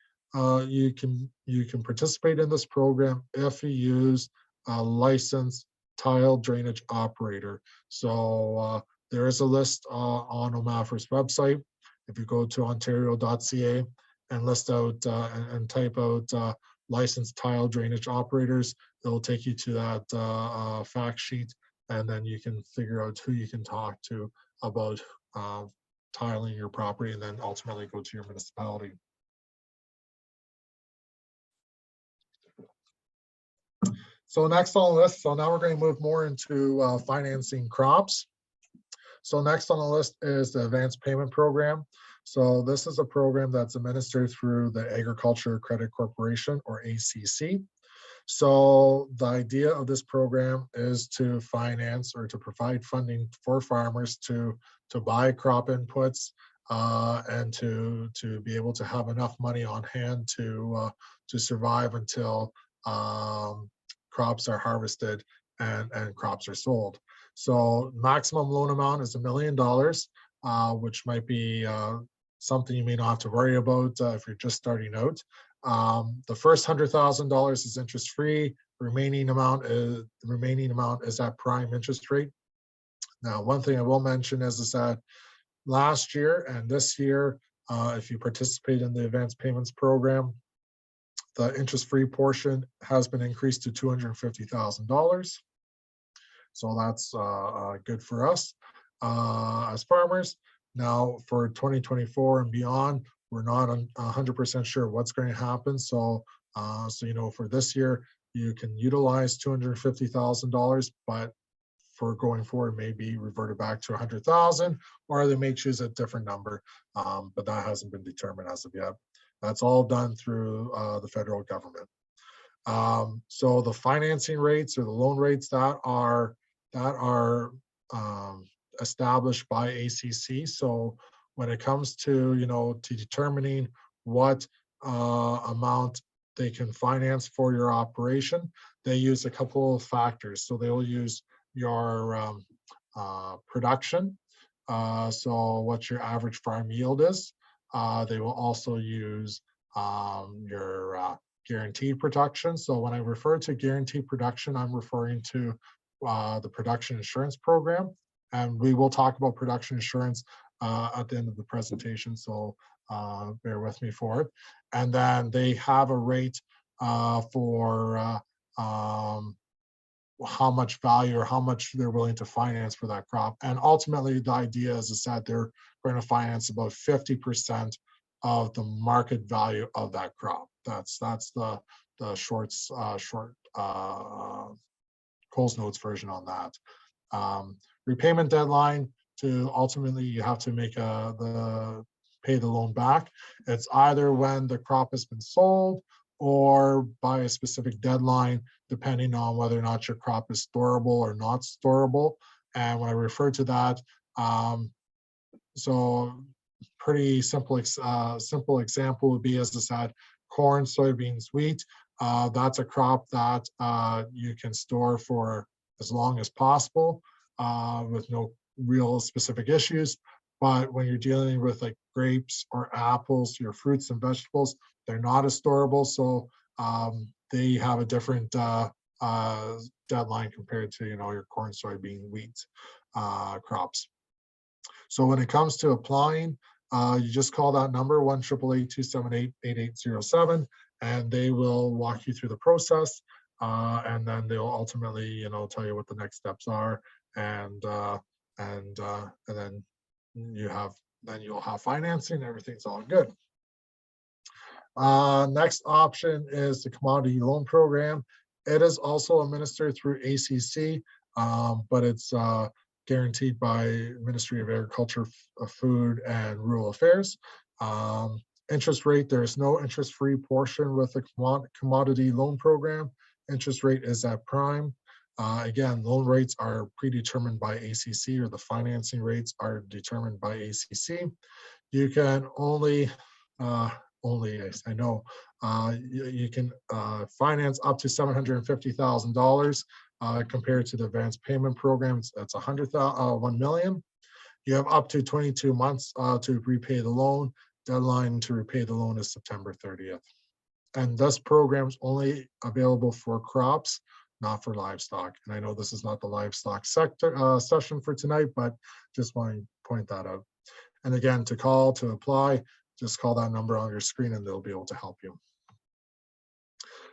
you can participate in this program if you use a licensed tile drainage operator. So there is a list on OMAFRA's website. If you go to ontario.ca and list out and type out licensed tile drainage operators, it'll take you to that fact sheet, and then you can figure out who you can talk to about tiling your property, and then ultimately go to your municipality. So next on the list, so now we're going to move more into financing crops. So next on the list is the Advanced Payment Program. So this is a program that's administered through the Agriculture Credit Corporation, or ACC. So the idea of this program is to finance or to provide funding for farmers to buy crop inputs and to be able to have enough money on hand to survive until crops are harvested and crops are sold. So maximum loan amount is $1 million, which might be something you may not have to worry about if you're just starting out. The first $100,000 is interest-free. Remaining amount is at prime interest rate. Now, one thing I will mention is that last year and this year, if you participate in the advanced payments program, the interest-free portion has been increased to $250,000. So that's good for us as farmers. Now, for 2024 and beyond, we're not 100% sure what's going to happen. So, you know, for this year, you can utilize $250,000, but for going forward, maybe reverted back to 100,000, or they may choose a different number, but that hasn't been determined as of yet. That's all done through the federal government. So the financing rates or the loan rates that are established by ACC. So when it comes to, you know, to determining what amount they can finance for your operation, they use a couple of factors. So they will use your production, so what your average farm yield is. They will also use your guaranteed production. So when I refer to guaranteed production, I'm referring to the production insurance program. And we will talk about production insurance at the end of the presentation, so bear with me for it. And then they have a rate for how much value or how much they're willing to finance for that crop. And ultimately, the idea is that they're going to finance about 50% of the market value of that crop. That's the short Coles Notes version on that. Repayment deadline, to ultimately you have to make pay the loan back. It's either when the crop has been sold or by a specific deadline, depending on whether or not your crop is storable or not storable. And when I refer to that, so pretty simple example would be, as I said, corn, soybeans, wheat. That's a crop that you can store for as long as possible with no real specific issues. But when you're dealing with like grapes or apples, your fruits and vegetables, they're not as storable. So they have a different deadline compared to, you know, your corn, soybean, wheat crops. So when it comes to applying, you just call that number 1-888-278-8807, and they will walk you through the process, and then they'll ultimately, you know, tell you what the next steps are, and then you'll have financing. Everything's all good. Next option is the commodity loan program. It is also administered through ACC, but it's guaranteed by Ministry of Agriculture, Food and Rural Affairs. Interest rate, there is no interest-free portion with the commodity loan program. Interest rate is at prime. Again, loan rates are predetermined by ACC, or the financing rates are determined by ACC. You can you can finance up to $750,000 compared to the advanced payment programs. That's $1 million. You have up to 22 months to repay the loan. Deadline to repay the loan is September 30th. And this program is only available for crops, not for livestock. And I know this is not the livestock sector session for tonight, but just want to point that out. And again, to apply, just call that number on your screen and they'll be able to help you.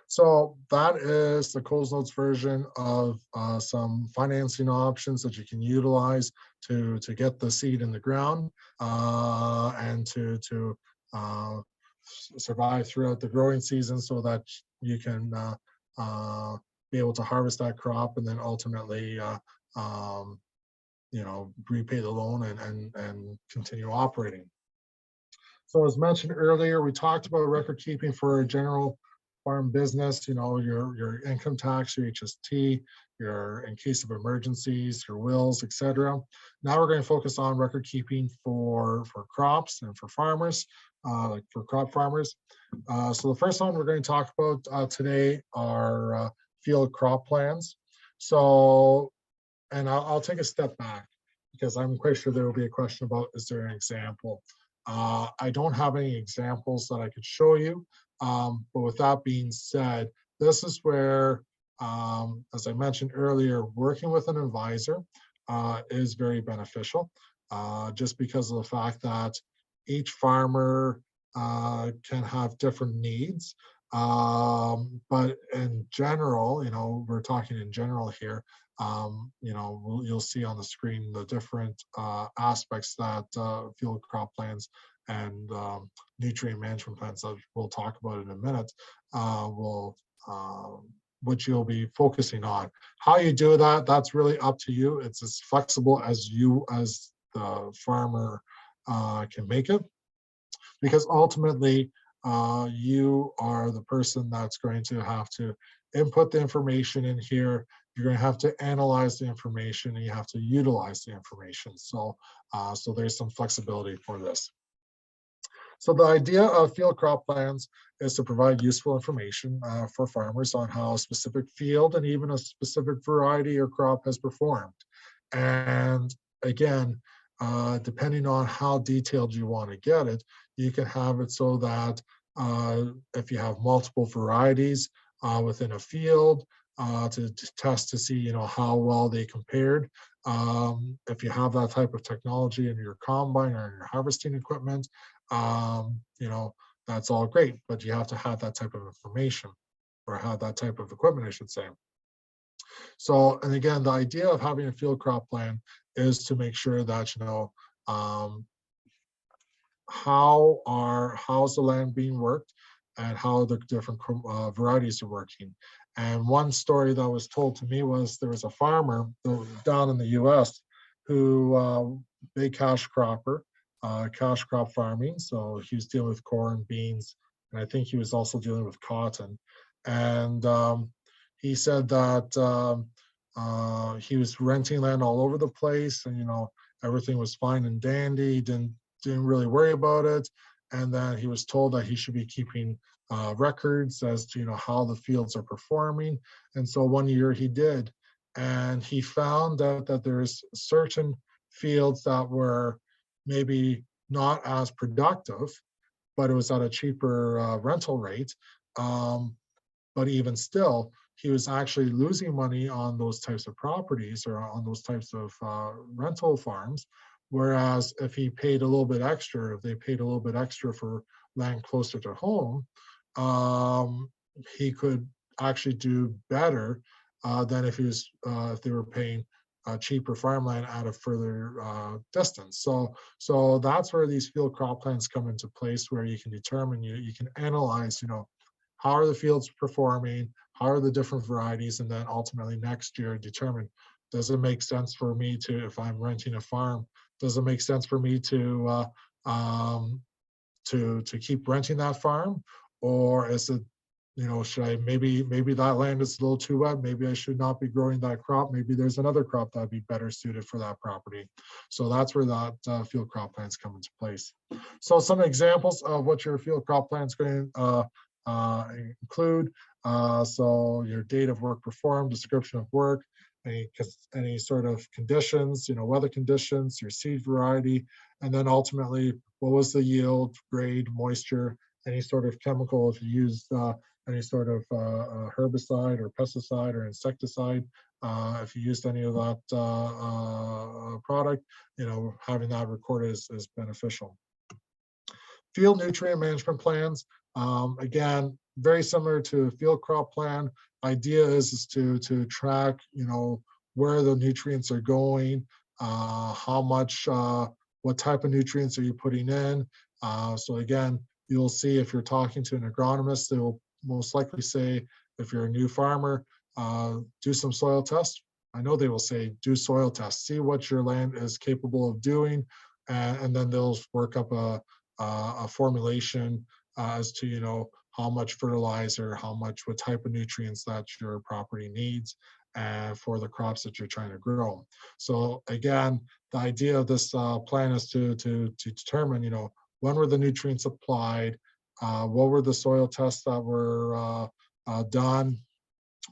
So that is the Coles Notes version of some financing options that you can utilize to get the seed in the ground and to survive throughout the growing season, so that you can be able to harvest that crop and then ultimately repay the loan and continue operating. So as mentioned earlier, we talked about record keeping for a general farm business, your income tax, your HST, your in case of emergencies, your wills, etc. Now we're going to focus on record keeping for crops and for farmers, like for crop farmers. So the first one we're going to talk about today are field crop plans. So, and I'll take a step back because I'm quite sure there will be a question about, is there an example? I don't have any examples that I could show you. But with that being said, this is where, as I mentioned earlier, working with an advisor is very beneficial, just because of the fact that each farmer can have different needs. But in general, we're talking in general here, you'll see on the screen the different aspects that field crop plans and nutrient management plans that we'll talk about in a minute which you'll be focusing on. How you do that, that's really up to you. It's as flexible as you as the farmer can make it, because ultimately you are the person that's going to have to input the information in here. You're going to have to analyze the information and you have to utilize the information. So there's some flexibility for this. So the idea of field crop plans is to provide useful information for farmers on how a specific field and even a specific variety or crop has performed. And again, depending on how detailed you want to get it, you can have it so that if you have multiple varieties within a field, to test to see how well they compared. If you have that type of technology in your combine or in your harvesting equipment, that's all great, but you have to have that type of information, or have that type of equipment, I should say. So, and again, the idea of having a field crop plan is to make sure that how's the land being worked and how the different varieties are working. And one story that was told to me was there was a farmer down in the US who big cash crop farming. So he was dealing with corn, beans, and I think he was also dealing with cotton. And he said that he was renting land all over the place, and everything was fine and dandy. He didn't really worry about it. And then he was told that he should be keeping records as to how the fields are performing. And so one year he did, and he found out that there's certain fields that were maybe not as productive, but it was at a cheaper rental rate. But even still, he was actually losing money on those types of properties or on those types of rental farms. Whereas if he paid a little bit extra, if they paid a little bit extra for land closer to home, he could actually do better than if they were paying cheaper farmland at a further distance. So that's where these field crop plans come into place, where you can determine, you can analyze, how are the fields performing, how are the different varieties, and then ultimately next year determine, does it make sense for me to, if I'm renting a farm, does it make sense for me to keep renting that farm, or is it, should I maybe that land is a little too wet, maybe I should not be growing that crop, maybe there's another crop that'd be better suited for that property. So that's where that field crop plans come into place. So some examples of what your field crop plan is going to include, so your date of work performed, description of work, any sort of conditions, weather conditions, your seed variety, and then ultimately what was the yield, grade, moisture, any sort of chemical if you used any sort of herbicide or pesticide or insecticide. If you used any of that product, having that recorded is beneficial. Field nutrient management plans, again, very similar to a field crop plan. Idea is to track, where the nutrients are going, how much, what type of nutrients are you putting in. So again, you'll see if you're talking to an agronomist, they will most likely say, if you're a new farmer, do some soil tests. I know they will say, do soil tests, see what your land is capable of doing, and then they'll work up a formulation as to, how much fertilizer, what type of nutrients that your property needs for the crops that you're trying to grow. So again, the idea of this plan is to determine, when were the nutrients applied, what were the soil tests that were done,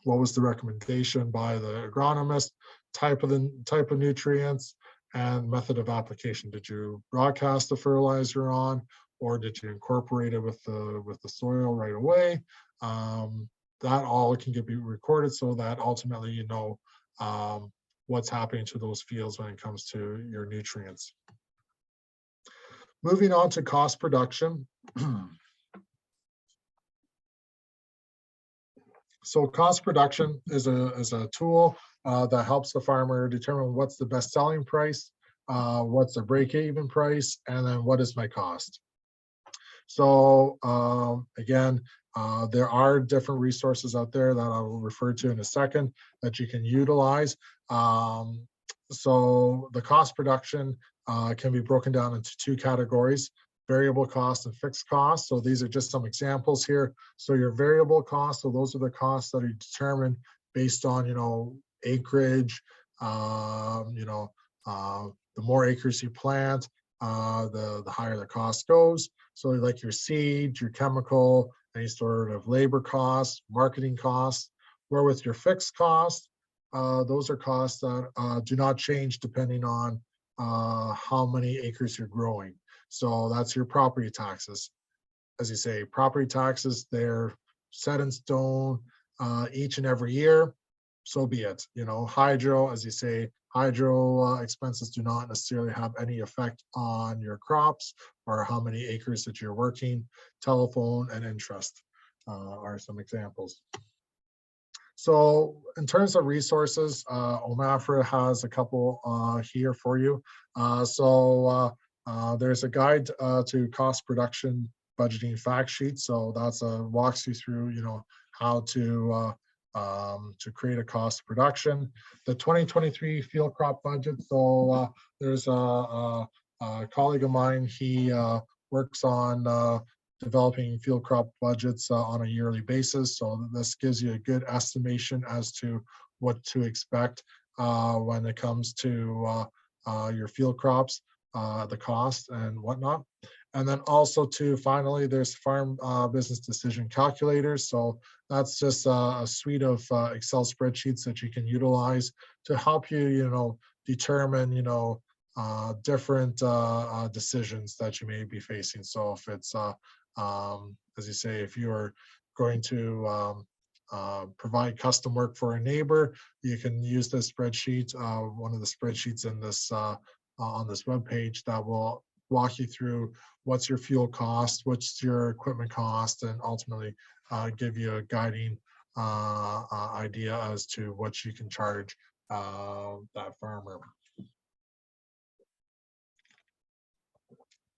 what was the recommendation by the agronomist, type of nutrients, and method of application. Did you broadcast the fertilizer on, or did you incorporate it with the soil right away? That all can be recorded so that ultimately what's happening to those fields when it comes to your nutrients. Moving on to cost production. So cost production is a tool that helps the farmer determine what's the best selling price, what's the break-even price, and then what is my cost. So again, there are different resources out there that I will refer to in a second that you can utilize. So the cost production can be broken down into two categories: variable cost and fixed cost. So these are just some examples here. So your variable costs, so those are the costs that are determined based on, acreage, the more acres you plant, the higher the cost goes. So like your seed, your chemical, any sort of labor costs, marketing costs. Where with your fixed costs, those are costs that do not change depending on how many acres you're growing. So that's your property taxes. As you say, property taxes, they're set in stone each and every year. So be it. Hydro, as you say, hydro expenses do not necessarily have any effect on your crops or how many acres that you're working. Telephone and interest are some examples. So in terms of resources, OMAFRA has a couple here for you. There's a guide to cost production budgeting fact sheet. So that's walks you through, how to create a cost production. The 2023 field crop budget. So there's a colleague of mine. He works on developing field crop budgets on a yearly basis. So this gives you a good estimation as to what to expect when it comes to your field crops, the cost and whatnot. And then also finally, there's farm business decision calculators. So that's just a suite of Excel spreadsheets that you can utilize to help you, determine, different decisions that you may be facing. So if it's, as you say, if you are going to provide custom work for a neighbor, you can use this spreadsheet, one of the spreadsheets in this on this web page that will walk you through what's your fuel cost, what's your equipment cost, and ultimately give you a guiding idea as to what you can charge that farmer.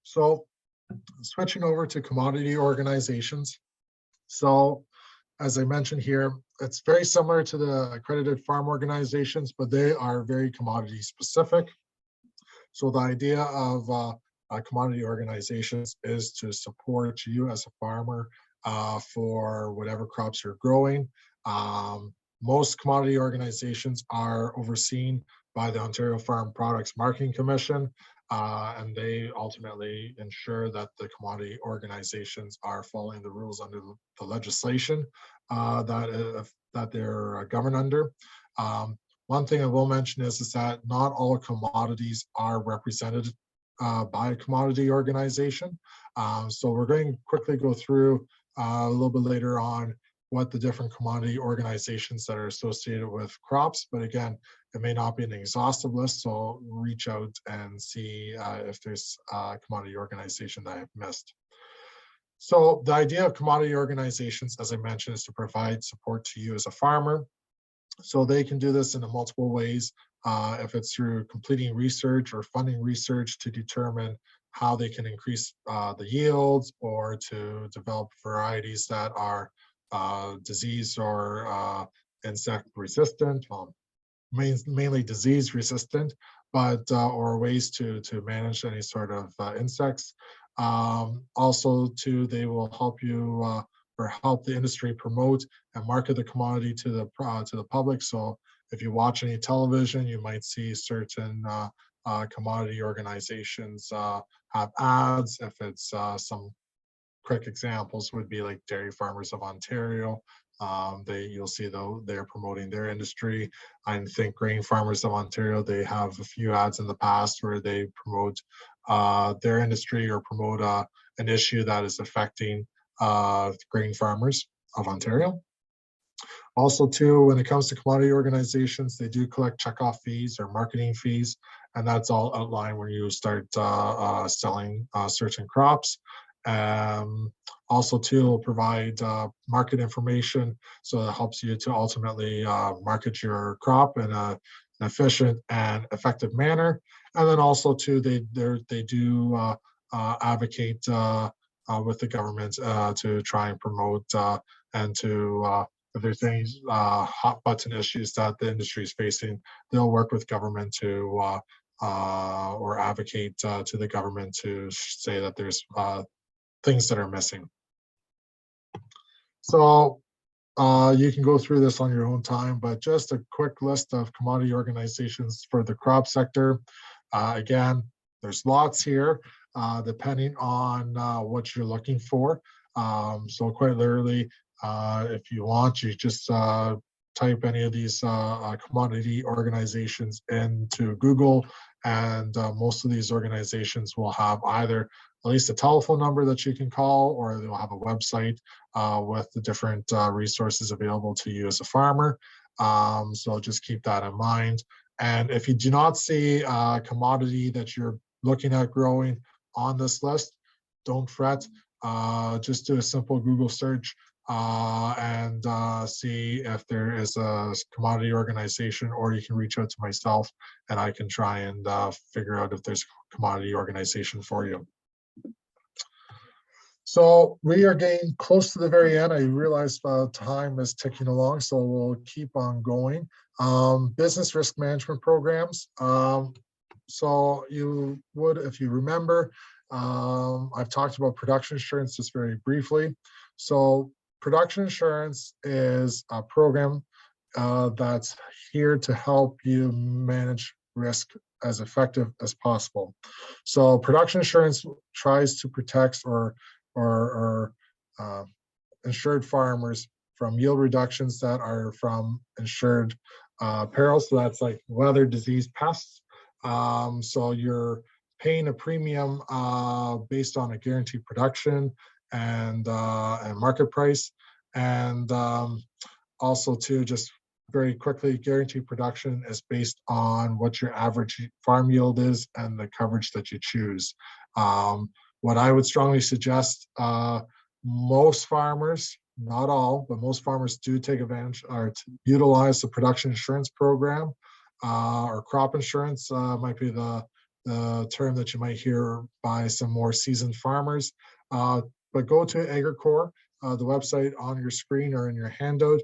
So switching over to commodity organizations. So as I mentioned here, it's very similar to the accredited farm organizations, but they are very commodity specific. So the idea of commodity organizations is to support you as a farmer for whatever crops you're growing. Most commodity organizations are overseen by the Ontario Farm Products Marketing Commission, and they ultimately ensure that the commodity organizations are following the rules under the legislation that they're governed under. One thing I will mention is that not all commodities are represented by a commodity organization. So we're going to quickly go through a little bit later on what the different commodity organizations that are associated with crops. But again, it may not be an exhaustive list, so reach out and see if there's a commodity organization that I've missed. So the idea of commodity organizations, as I mentioned, is to provide support to you as a farmer. So they can do this in multiple ways. If it's through completing research or funding research to determine how they can increase the yields, or to develop varieties that are disease or insect resistant, mainly disease resistant, but or ways to manage any sort of insects. Also, too, they will help you or help the industry promote and market the commodity to the public. So if you watch any television, you might see certain commodity organizations have ads. If it's some quick examples would be like Dairy Farmers of Ontario. You'll see though they're promoting their industry. I think Grain Farmers of Ontario, they have a few ads in the past where they promote their industry or promote an issue that is affecting grain farmers of Ontario. Also, too, when it comes to commodity organizations, they do collect checkoff fees or marketing fees, and that's all outlined when you start selling certain crops. Also, too, will provide market information, so it helps you to ultimately market your crop in an efficient and effective manner. And then also, too, they do advocate with the government to try and promote and to if there's any hot button issues that the industry is facing, they'll work with government to or advocate to the government to say that there's things that are missing. So you can go through this on your own time, but just a quick list of commodity organizations for the crop sector. Again, there's lots here, depending on what you're looking for. So quite literally, if you want, you just type any of these commodity organizations into Google, and most of these organizations will have either at least a telephone number that you can call, or they'll have a website with the different resources available to you as a farmer. So just keep that in mind. And if you do not see a commodity that you're looking at growing on this list, don't fret. Just do a simple Google search and see if there is a commodity organization, or you can reach out to myself and I can try and figure out if there's a commodity organization for you. So we are getting close to the very end. I realize time is ticking along, so we'll keep on going. Business risk management programs. So you would, if you remember, I've talked about production insurance just very briefly. So production insurance is a program that's here to help you manage risk as effective as possible. So production insurance tries to protect or insured farmers from yield reductions that are from insured perils. So that's like weather, disease, pests. So you're paying a premium based on a guaranteed production and market price. And also too, just very quickly, guaranteed production is based on what your average farm yield is and the coverage that you choose. What I would strongly suggest, most farmers, not all, but most farmers do take advantage or utilize the production insurance program, or crop insurance might be the term that you might hear by some more seasoned farmers. But go to Agricor, the website on your screen or in your handout.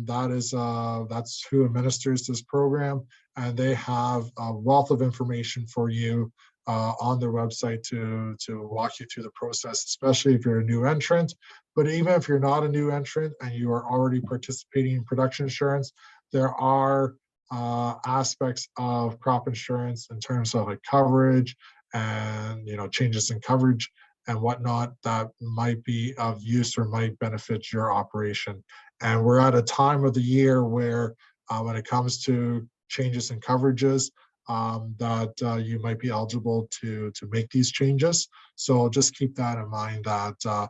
That's who administers this program, and they have a wealth of information for you on their website to walk you through the process, especially if you're a new entrant. But even if you're not a new entrant and you are already participating in production insurance, there are aspects of crop insurance in terms of like coverage and changes in coverage and whatnot that might be of use or might benefit your operation. And we're at a time of the year where when it comes to changes in coverages, that you might be eligible to make these changes. So just keep that in mind, that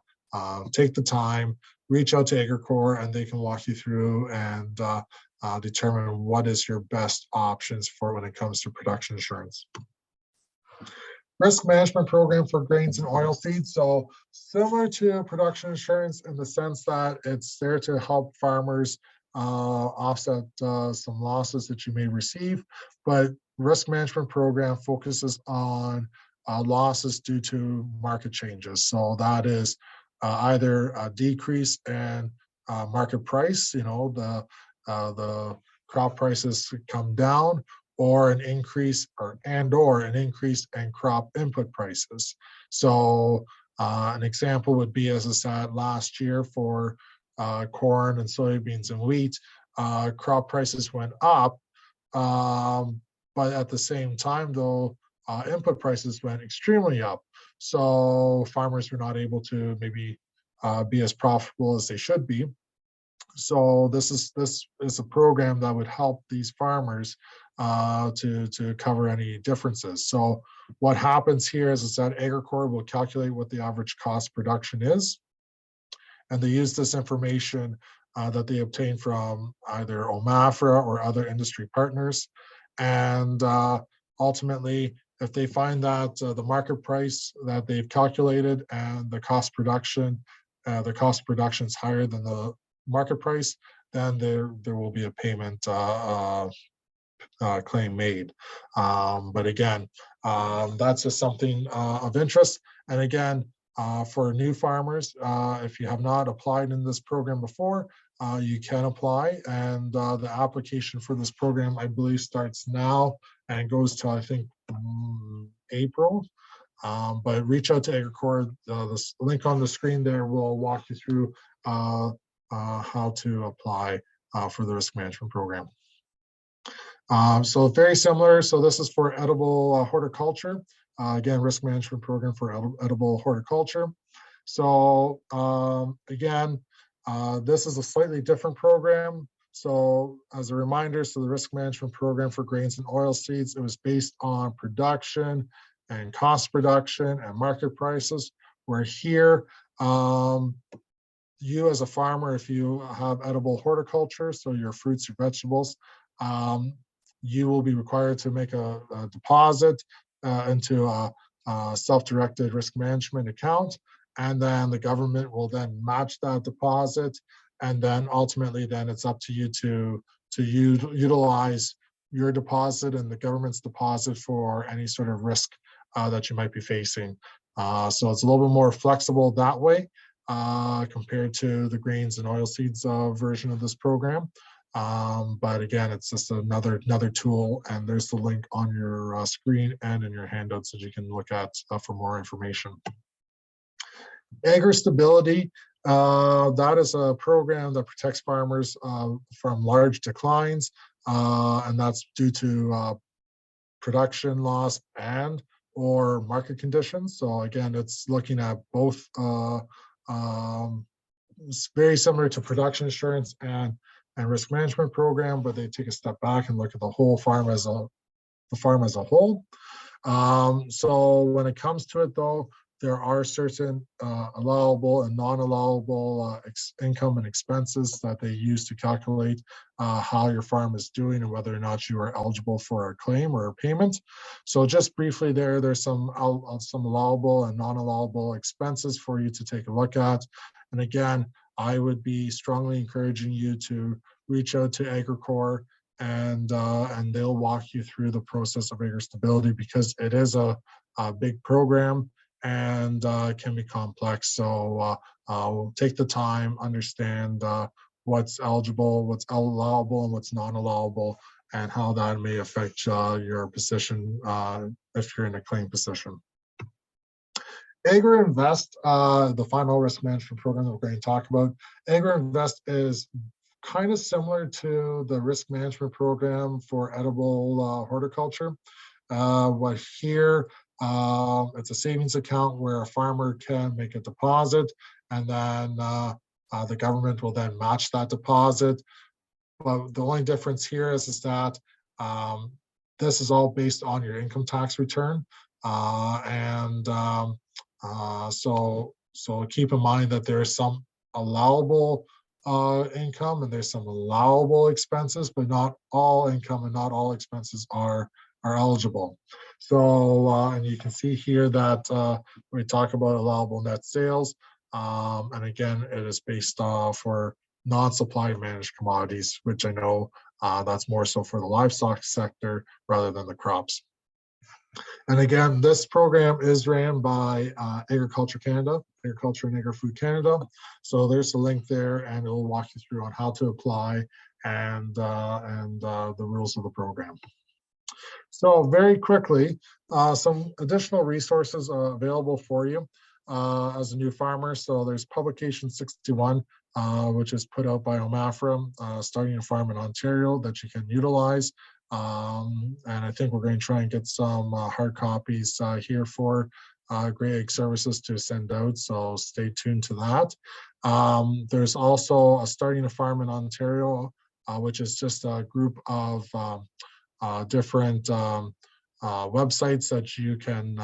take the time, reach out to AgriCorps, and they can walk you through and determine what is your best options for when it comes to production insurance. Risk management program for grains and oilseeds. So similar to production insurance in the sense that it's there to help farmers offset some losses that you may receive, but risk management program focuses on losses due to market changes. So that is either a decrease in market price, the crop prices come down, or an increase or an increase in crop input prices. So an example would be, as I said, last year for corn and soybeans and wheat, crop prices went up, but at the same time, though, input prices went extremely up. So farmers were not able to maybe be as profitable as they should be. So this is a program that would help these farmers to cover any differences. So what happens here is that AgriCorps will calculate what the average cost production is, and they use this information that they obtain from either OMAFRA or other industry partners. And ultimately, if they find that the market price that they've calculated and the cost production is higher than the market price, then there will be a payment claim made. But again, that's just something of interest. And again, for new farmers, if you have not applied in this program before, you can apply. And the application for this program, I believe, starts now and goes to, I think, April. But reach out to AgriCorps. The link on the screen there will walk you through how to apply for the risk management program. So very similar. So this is for edible horticulture. Again, risk management program for edible horticulture. So again, this is a slightly different program. So as a reminder, so the risk management program for grains and oilseeds, it was based on production and cost production and market prices. Where here, you as a farmer, if you have edible horticulture, so your fruits, your vegetables, you will be required to make a deposit into a self-directed risk management account, and then the government will then match that deposit, and then ultimately then it's up to you to utilize your deposit and the government's deposit for any sort of risk that you might be facing. So it's a little bit more flexible that way compared to the grains and oilseeds version of this program. But again, it's just another tool, and there's the link on your screen and in your handouts that you can look at for more information. Agri-stability, that is a program that protects farmers from large declines, and that's due to production loss and or market conditions. So again, it's looking at both. It's very similar to production insurance and risk management program, but they take a step back and look at the whole farm as a whole. So when it comes to it, though, there are certain allowable and non-allowable income and expenses that they use to calculate how your farm is doing and whether or not you are eligible for a claim or a payment. So just briefly there's some allowable and non-allowable expenses for you to take a look at. And again, I would be strongly encouraging you to reach out to AgriCorps, and they'll walk you through the process of agri-stability, because it is a big program and can be complex. So we'll take the time, understand what's eligible, what's allowable, and what's non-allowable, and how that may affect your position if you're in a claim position. Agri-Invest, the final risk management program that we're going to talk about. Agri-Invest is kind of similar to the risk management program for edible horticulture. What here, it's a savings account where a farmer can make a deposit, and then the government will then match that deposit. but the only difference here is that this is all based on your income tax return. So keep in mind that there is some allowable income and there's some allowable expenses, but not all income and not all expenses are eligible. So, and you can see here that we talk about allowable net sales. And again, it is based for non-supply managed commodities, which I know that's more so for the livestock sector rather than the crops. And again, this program is ran by Agriculture Canada, Agriculture and Agri-Food Canada. So there's a link there, and it'll walk you through on how to apply and the rules of the program. So very quickly, some additional resources available for you as a new farmer. So there's Publication 61, which is put out by OMAFRA, Starting a Farm in Ontario, that you can utilize. And I think we're going to try and get some hard copies here for Grey Egg Services to send out, so stay tuned to that. There's also a Starting a Farm in Ontario, which is just a group of different websites that you can,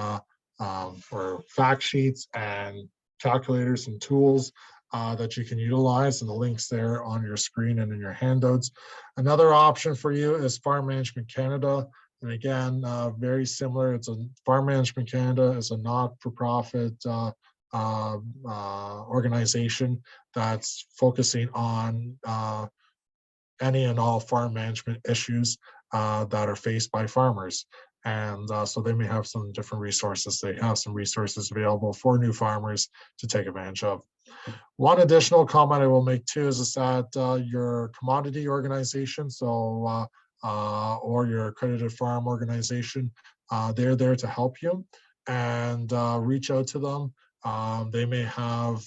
or fact sheets and calculators and tools that you can utilize, and the links there on your screen and in your handouts. Another option for you is Farm Management Canada. And again, very similar. It's a Farm Management Canada is a not-for-profit organization that's focusing on any and all farm management issues that are faced by farmers. And so they may have some different resources. They have some resources available for new farmers to take advantage of. One additional comment I will make too is that your commodity organization, so or your accredited farm organization, they're there to help you, and reach out to them. They may have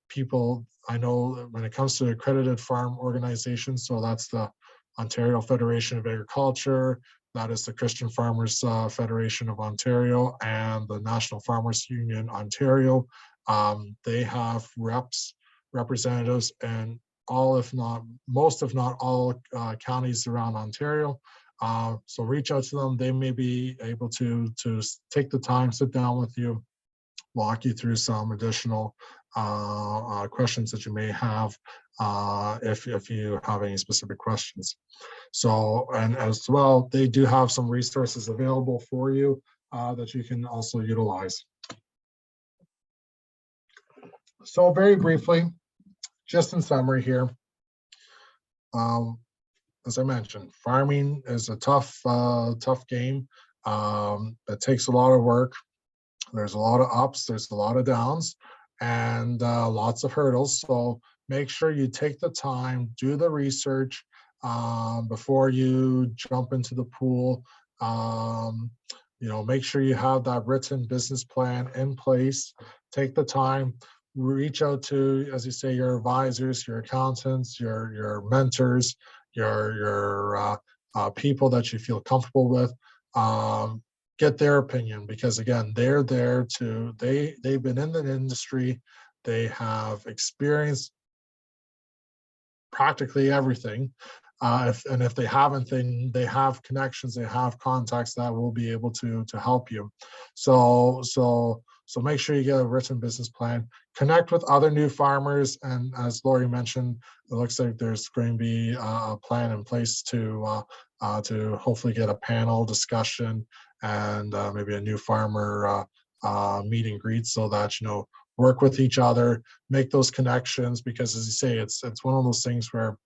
people, I know when it comes to accredited farm organizations, so that's the Ontario Federation of Agriculture, that is the Christian Farmers Federation of Ontario, and the National Farmers Union Ontario. They have representatives in all, if not most, if not all counties around Ontario. So reach out to them. They may be able to take the time, sit down with you, walk you through some additional questions that you may have if you have any specific questions. So, and as well, they do have some resources available for you that you can also utilize. So very briefly, just in summary here, as I mentioned, farming is a tough game. It takes a lot of work. There's a lot of ups, there's a lot of downs, and lots of hurdles. So make sure you take the time, do the research before you jump into the pool. You know, make sure you have that written business plan in place. Take the time, reach out to, as you say, your advisors, your accountants, your mentors, your people that you feel comfortable with. Get their opinion, because again, they're there to, they've been in the industry, they have experienced practically everything. If they haven't, then they have connections, they have contacts that will be able to help you. So make sure you get a written business plan, connect with other new farmers, and as Lori mentioned, it looks like there's going to be a plan in place to hopefully get a panel discussion and maybe a new farmer meet and greet, so that, you know, work with each other, make those connections, because as you say, it's one of those things where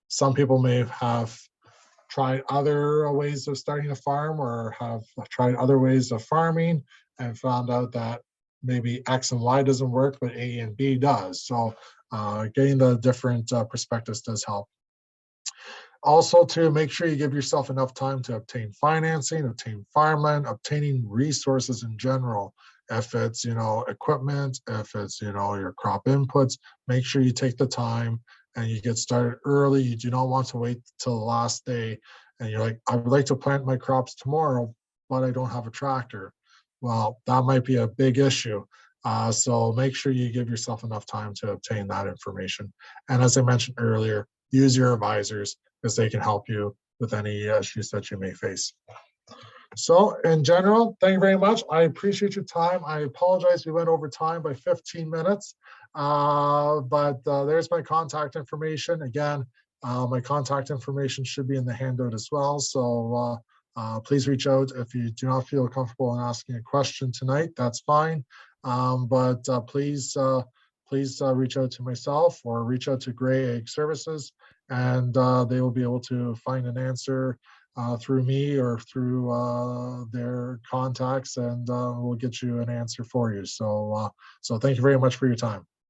some people may have tried other ways of starting a farm or have tried other ways of farming and found out that maybe X and Y doesn't work, but A and B does. So getting the different perspectives does help. Also, to make sure you give yourself enough time to obtain financing, obtain farmland, obtaining resources in general. If it's, you know, equipment, if it's, you know, your crop inputs, make sure you take the time and you get started early. You do not want to wait till the last day and you're like, I would like to plant my crops tomorrow, but I don't have a tractor. Well, that might be a big issue. So make sure you give yourself enough time to obtain that information. And as I mentioned earlier, use your advisors because they can help you with any issues that you may face. So in general, thank you very much. I appreciate your time. I apologize we went over time by 15 minutes, but there's my contact information. Again, my contact information should be in the handout as well. So please reach out if you do not feel comfortable in asking a question tonight. That's fine. But please reach out to myself or reach out to Gray Egg Services, and they will be able to find an answer through me or through their contacts, and we'll get you an answer for you. So thank you very much for your time.